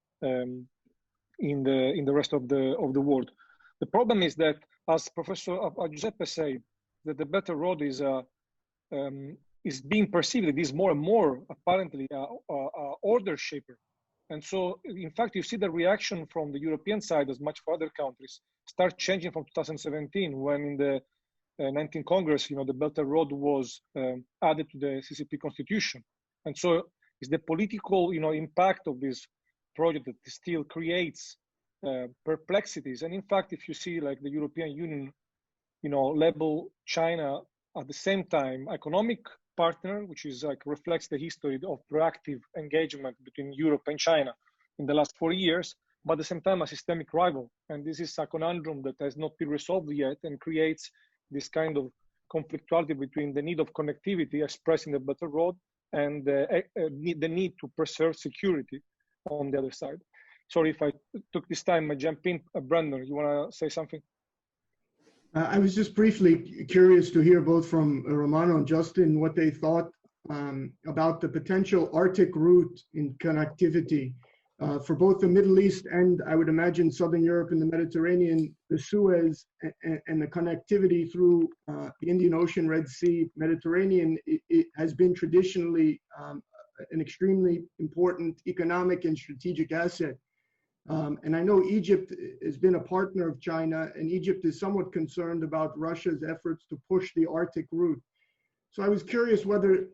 rest of the world. The problem is that, as Professor Giuseppe said, that the Belt and Road is being perceived, it is more and more apparently order shaper. And so, in fact, you see the reaction from the European side, as much for other countries, start changing from 2017, when in the 19th Congress, the Belt and Road was added to the CCP constitution. And so it's the political, impact of this project that still creates perplexities. And in fact, if you see like the European Union, label China at the same time economic partner, which is like reflects the history of proactive engagement between Europe and China in the last 4 years, but at the same time a systemic rival. And this is a conundrum that has not been resolved yet and creates this kind of conflictuality between the need of connectivity expressed in the Belt and Road and the need to preserve security on the other side. Sorry if I took this time, I jump in. Brandon, you want to say something? I was just briefly curious to hear both from Romano and Justin what they thought about the potential Arctic route in connectivity for both the Middle East and, I would imagine, Southern Europe and the Mediterranean, the Suez and the connectivity through the Indian Ocean, Red Sea, Mediterranean. It has been traditionally an extremely important economic and strategic asset. And I know Egypt has been a partner of China, and Egypt is somewhat concerned about Russia's efforts to push the Arctic route. So I was curious whether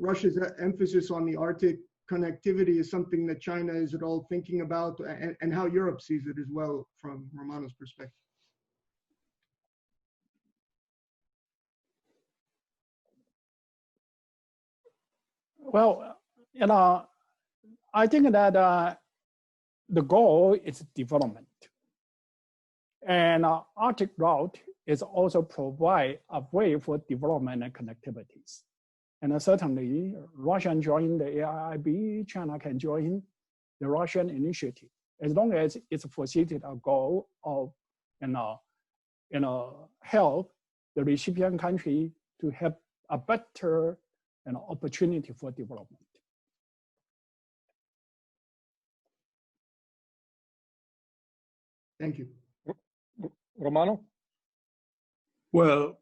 Russia's emphasis on the Arctic connectivity is something that China is at all thinking about, and how Europe sees it as well from Romano's perspective. Well, I think that the goal is development. And Arctic route is also provide a way for development and connectivities. And certainly Russia join the AIIB, China can join the Russian initiative, as long as it's facilitated a goal of, help the recipient country to have a better opportunity for development. Thank you. Romano? Well,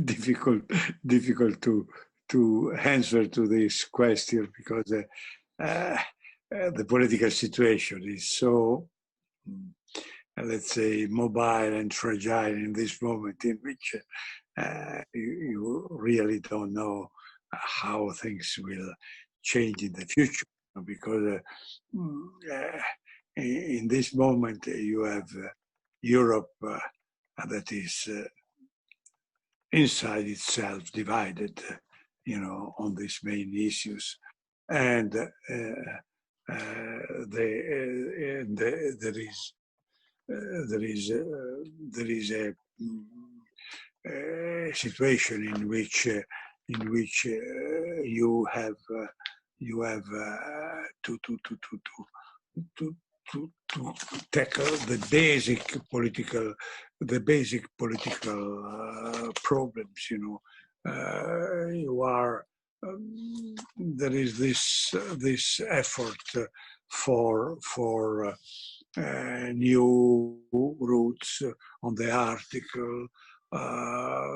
difficult to answer to this question, because the political situation is so, let's say, mobile and fragile in this moment, in which you really don't know how things will change in the future, because in this moment you have Europe that is inside itself divided, on these main issues, and there is a situation in which you have to tackle the basic political problems. There is this effort for new routes on the Arctic.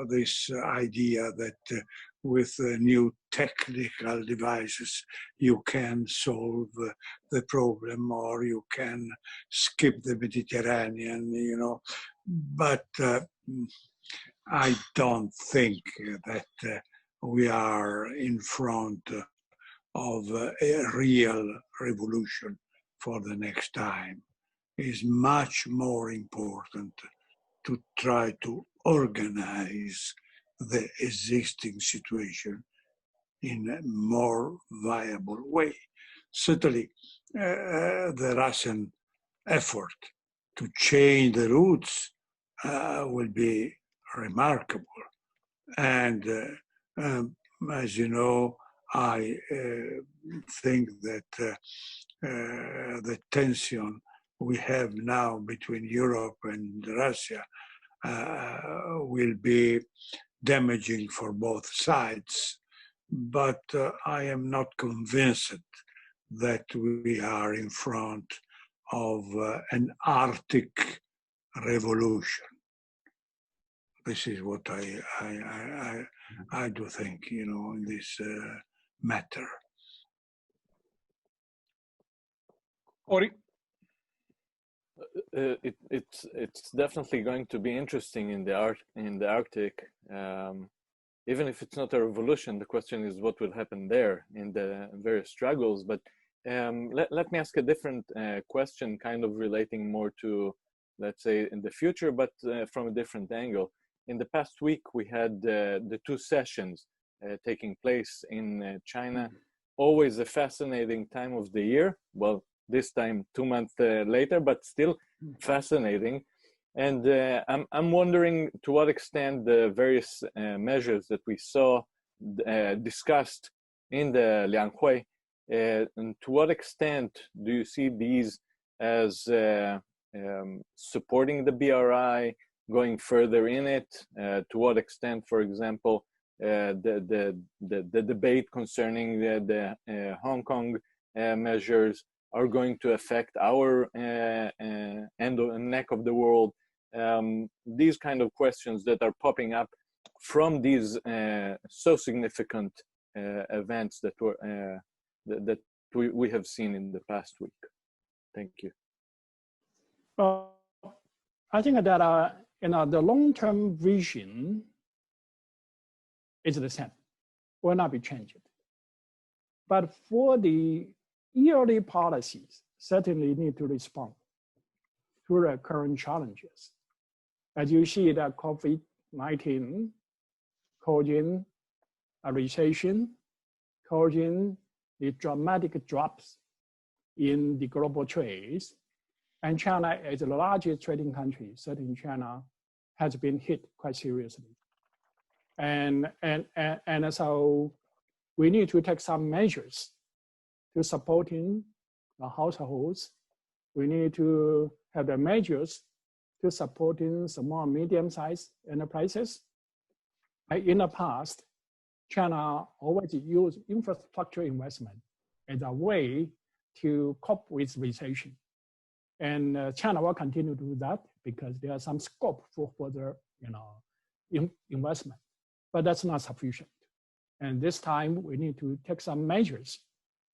This idea that with new technical devices you can solve the problem, or you can skip the Mediterranean, But I don't think that we are in front of a real revolution for the next time. It's much more important to try to organize the existing situation in a more viable way. Certainly, the Russian effort to change the routes will be remarkable. And as you know, I think that the tension we have now between Europe and Russia will be damaging for both sides. But I am not convinced that we are in front of an Arctic revolution. This is what I do think, you know, in this matter. Ori? It's definitely going to be interesting in the Arctic. Even if it's not a revolution, the question is what will happen there in the various struggles. But let me ask a different question, kind of relating more to, let's say, in the future, but from a different angle. In the past week, we had the two sessions taking place in China. Always a fascinating time of the year. Well, this time 2 months later, but still fascinating. And I'm wondering to what extent the various measures that we saw discussed in the Lianghui, and to what extent do you see these as supporting the BRI, going further in it? To what extent, for example, the debate concerning the Hong Kong measures are going to affect our end of neck of the world? These kind of questions that are popping up from these so significant events that were that we have seen in the past week. Thank you. Well, I think that the long-term vision is the same, will not be changed. But for the yearly policies, certainly need to respond to the current challenges. As you see, that COVID-19 causing a recession, causing the dramatic drops in the global trades, and China, as the largest trading country, certainly China, has been hit quite seriously. And so we need to take some measures to supporting the households. We need to have the measures to supporting small, medium-sized enterprises. In the past, China always used infrastructure investment as a way to cope with recession. And China will continue to do that because there are some scope for further investment, but that's not sufficient. And this time we need to take some measures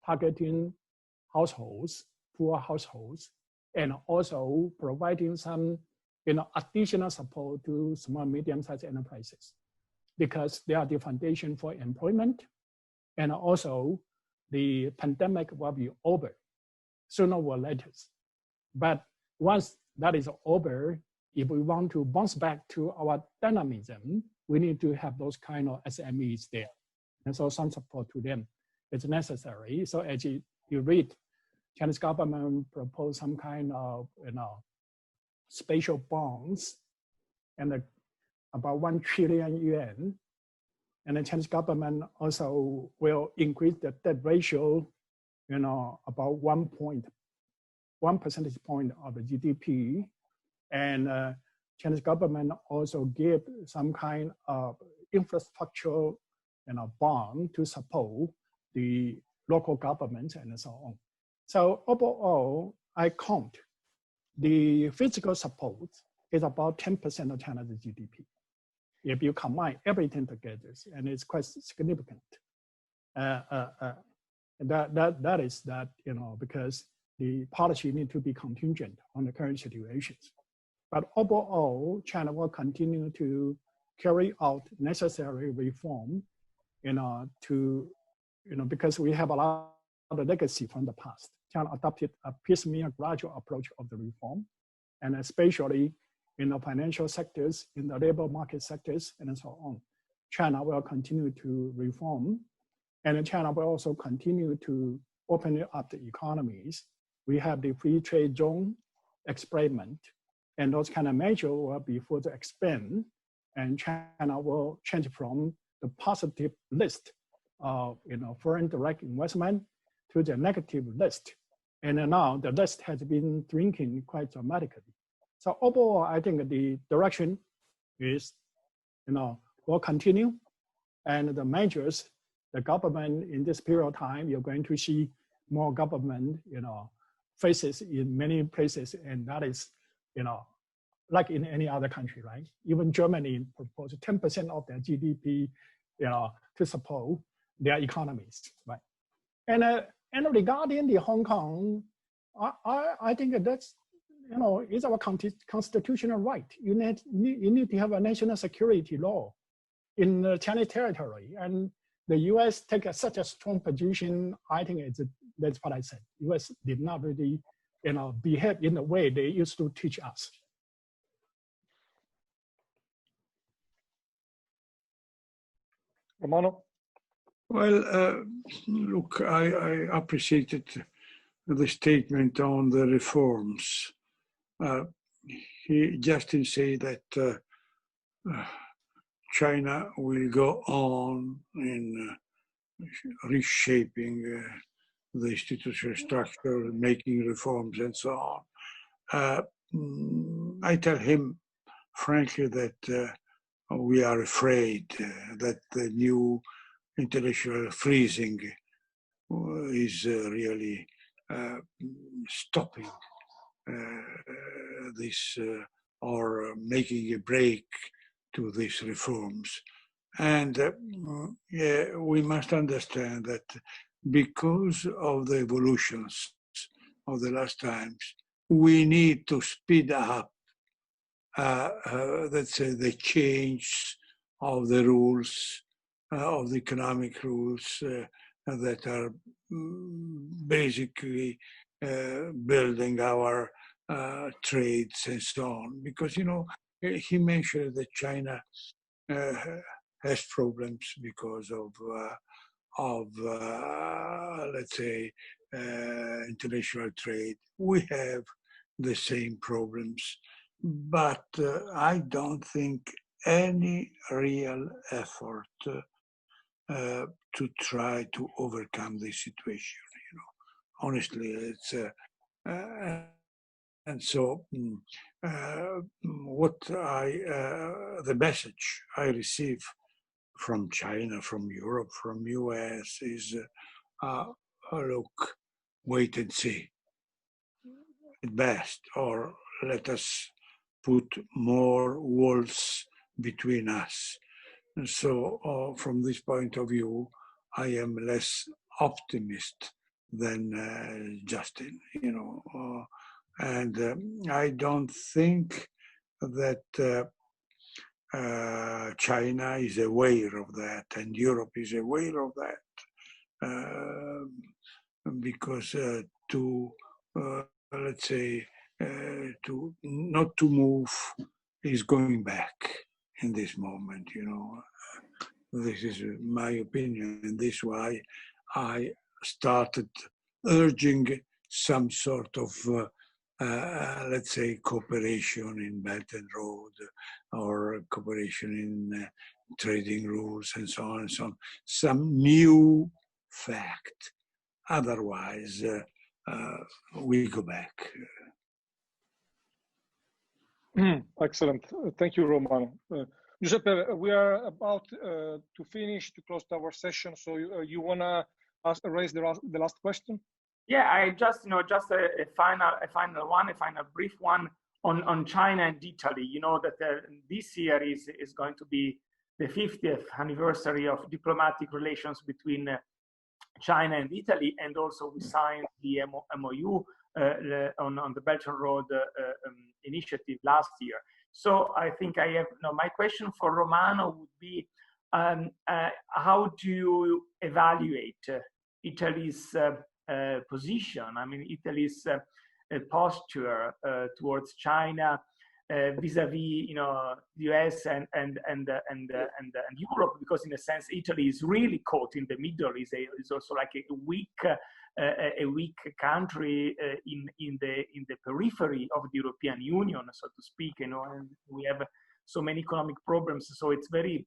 targeting households, poor households, and also providing some additional support to small, medium-sized enterprises, because they are the foundation for employment, and also the pandemic will be over sooner or later. But once that is over, if we want to bounce back to our dynamism, we need to have those kind of SMEs there. And so some support to them is necessary. So as you read, Chinese government proposed some kind of special bonds and about 1 trillion yuan. And the Chinese government also will increase the debt ratio, about 1 percentage point of the GDP. And Chinese government also gave some kind of infrastructure bond to support the local governments and so on. So overall, I count the physical support is about 10% of China's GDP. If you combine everything together, and it's quite significant. That is that, because the policy need to be contingent on the current situations. But overall, China will continue to carry out necessary reform, because we have a lot of legacy from the past. China adopted a piecemeal gradual approach of the reform, and especially in the financial sectors, in the labor market sectors, and so on. China will continue to reform, and China will also continue to open up the economies. We have the free trade zone experiment, and those kind of measures will be further expand, and China will change from the positive list of foreign direct investment to the negative list. And now the list has been shrinking quite dramatically. So overall, I think the direction is, will continue, and the measures, the government in this period of time, you're going to see more government, faces in many places, and that is, like in any other country, right? Even Germany proposed 10% of their GDP, to support their economies, right? And regarding the Hong Kong, I think that's, is our constitutional right. You need to have a national security law in the Chinese territory, and the U.S. take such a strong position. I think that's what I said. U.S. did not really, behave in the way they used to teach us. Romano? Well, look, I appreciated the statement on the reforms. Justin said that China will go on in reshaping the institutional structure, making reforms and so on. I tell him, frankly, that we are afraid that the new intellectual freezing is really stopping this or making a break to these reforms. And we must understand that because of the evolutions of the last times, we need to speed up, let's say, the change of the rules, of the economic rules that are basically building our trades and so on. Because, he mentioned that China has problems because of let's say, international trade. We have the same problems, but I don't think any real effort to try to overcome this situation. Honestly, it's and so what the message I receive from China, from Europe, from US is, look, wait and see at best, or let us put more walls between us. And so from this point of view, I am less optimist than Justin, and I don't think that China is aware of that, and Europe is aware of that, because let's say, to not to move is going back in this moment. This is my opinion, and this is why I started urging some sort of let's say, cooperation in Belt and Road, or cooperation in trading rules and so on and so on. Some new fact. Otherwise, we go back. Excellent. Thank you, Romano. Giuseppe, we are about to finish, to close our session. So you want to raise the last question? Yeah, I just, just a final brief one on China and Italy. That this year is going to be the 50th anniversary of diplomatic relations between China and Italy, and also we signed the MOU on the Belt and Road initiative last year. So I think I have, my question for Romano would be, how do you evaluate Italy's position? I mean, Italy's posture towards China, vis-a-vis, the US and Europe, because in a sense Italy is really caught in the middle. Is also like a weak country in the periphery of the European Union, so to speak. And we have so many economic problems. So it's very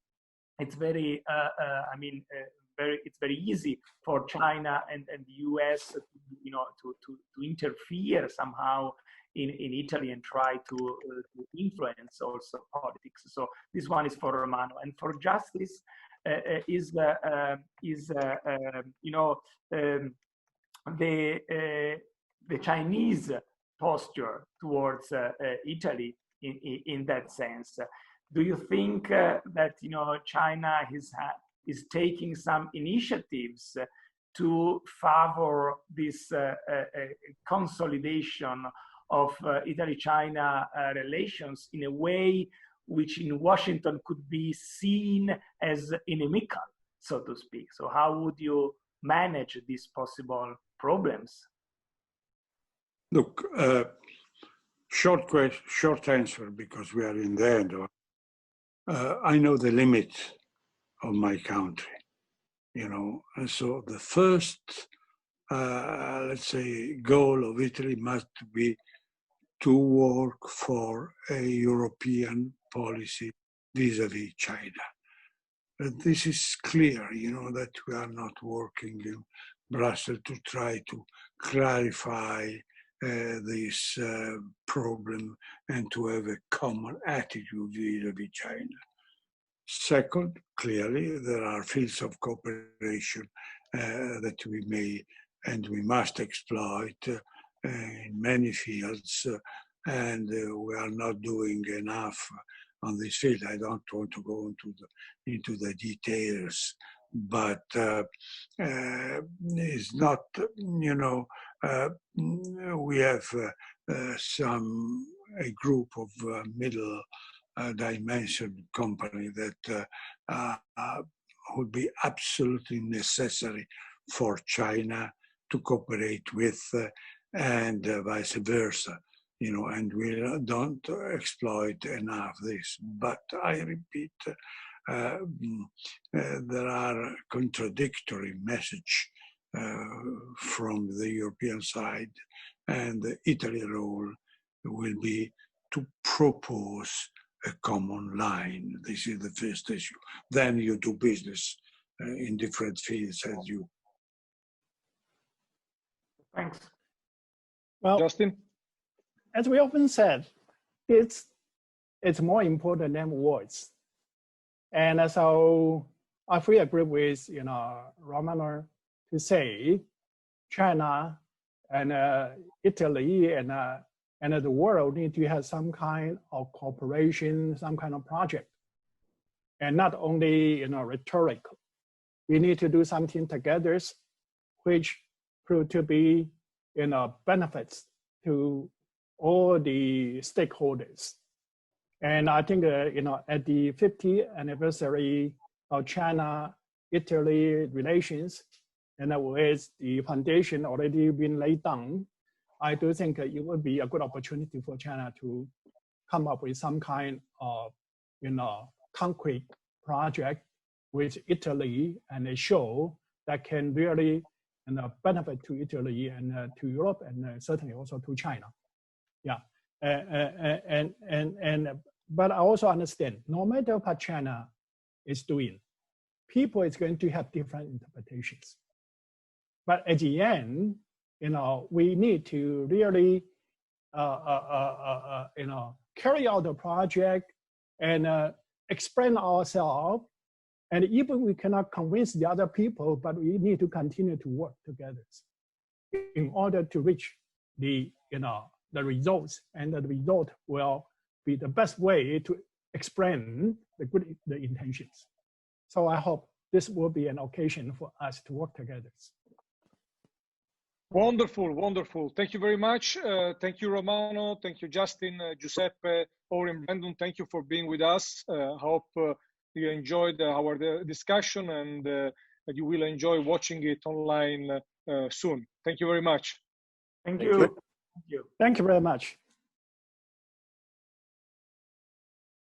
easy for China and the US, to interfere somehow in Italy and try to influence also politics. So this one is for Romano, and for Justice is the Chinese posture towards Italy in that sense. Do you think that China is taking some initiatives to favor this consolidation of Italy-China relations in a way which in Washington could be seen as inimical, so to speak? So how would you manage these possible problems? Look, short answer, because we are in the end. I know the limit of my country, and so the first, let's say, goal of Italy must be to work for a European policy vis-a-vis China. This is clear, that we are not working in Brussels to try to clarify this problem and to have a common attitude vis-a-vis China. Second, clearly, there are fields of cooperation that we may and we must exploit in many fields, and we are not doing enough on this field. I don't want to go into the details, but it's not, we have a group of middle dimension company that would be absolutely necessary for China to cooperate with, and vice versa, and we don't exploit enough this. But I repeat, there are contradictory messages from the European side, and the Italy role will be to propose a common line. This is the first issue. Then you do business in different fields as you. Thanks. Well, Justin? As we often said, it's more important than words. And so I fully agree with Romano to say China and Italy and the world need to have some kind of cooperation, some kind of project, and not only rhetoric. We need to do something together, which prove to be benefits to all the stakeholders. And I think at the 50th anniversary of China-Italy relations, and with the foundation already been laid down, I do think it would be a good opportunity for China to come up with some kind of concrete project with Italy and show that can really benefit to Italy and to Europe and certainly also to China. Yeah, but I also understand no matter what China is doing, people is going to have different interpretations. But at the end, we need to really, carry out the project and explain ourselves. And even we cannot convince the other people, but we need to continue to work together in order to reach the results. And the result will be the best way to explain the intentions. So I hope this will be an occasion for us to work together. Wonderful, wonderful. Thank you very much. Thank you, Romano. Thank you, Justin, Giuseppe, Ori, and Brandon. Thank you for being with us. Hope you enjoyed our discussion, and that you will enjoy watching it online soon. Thank you very much. Thank you. Thank you very much.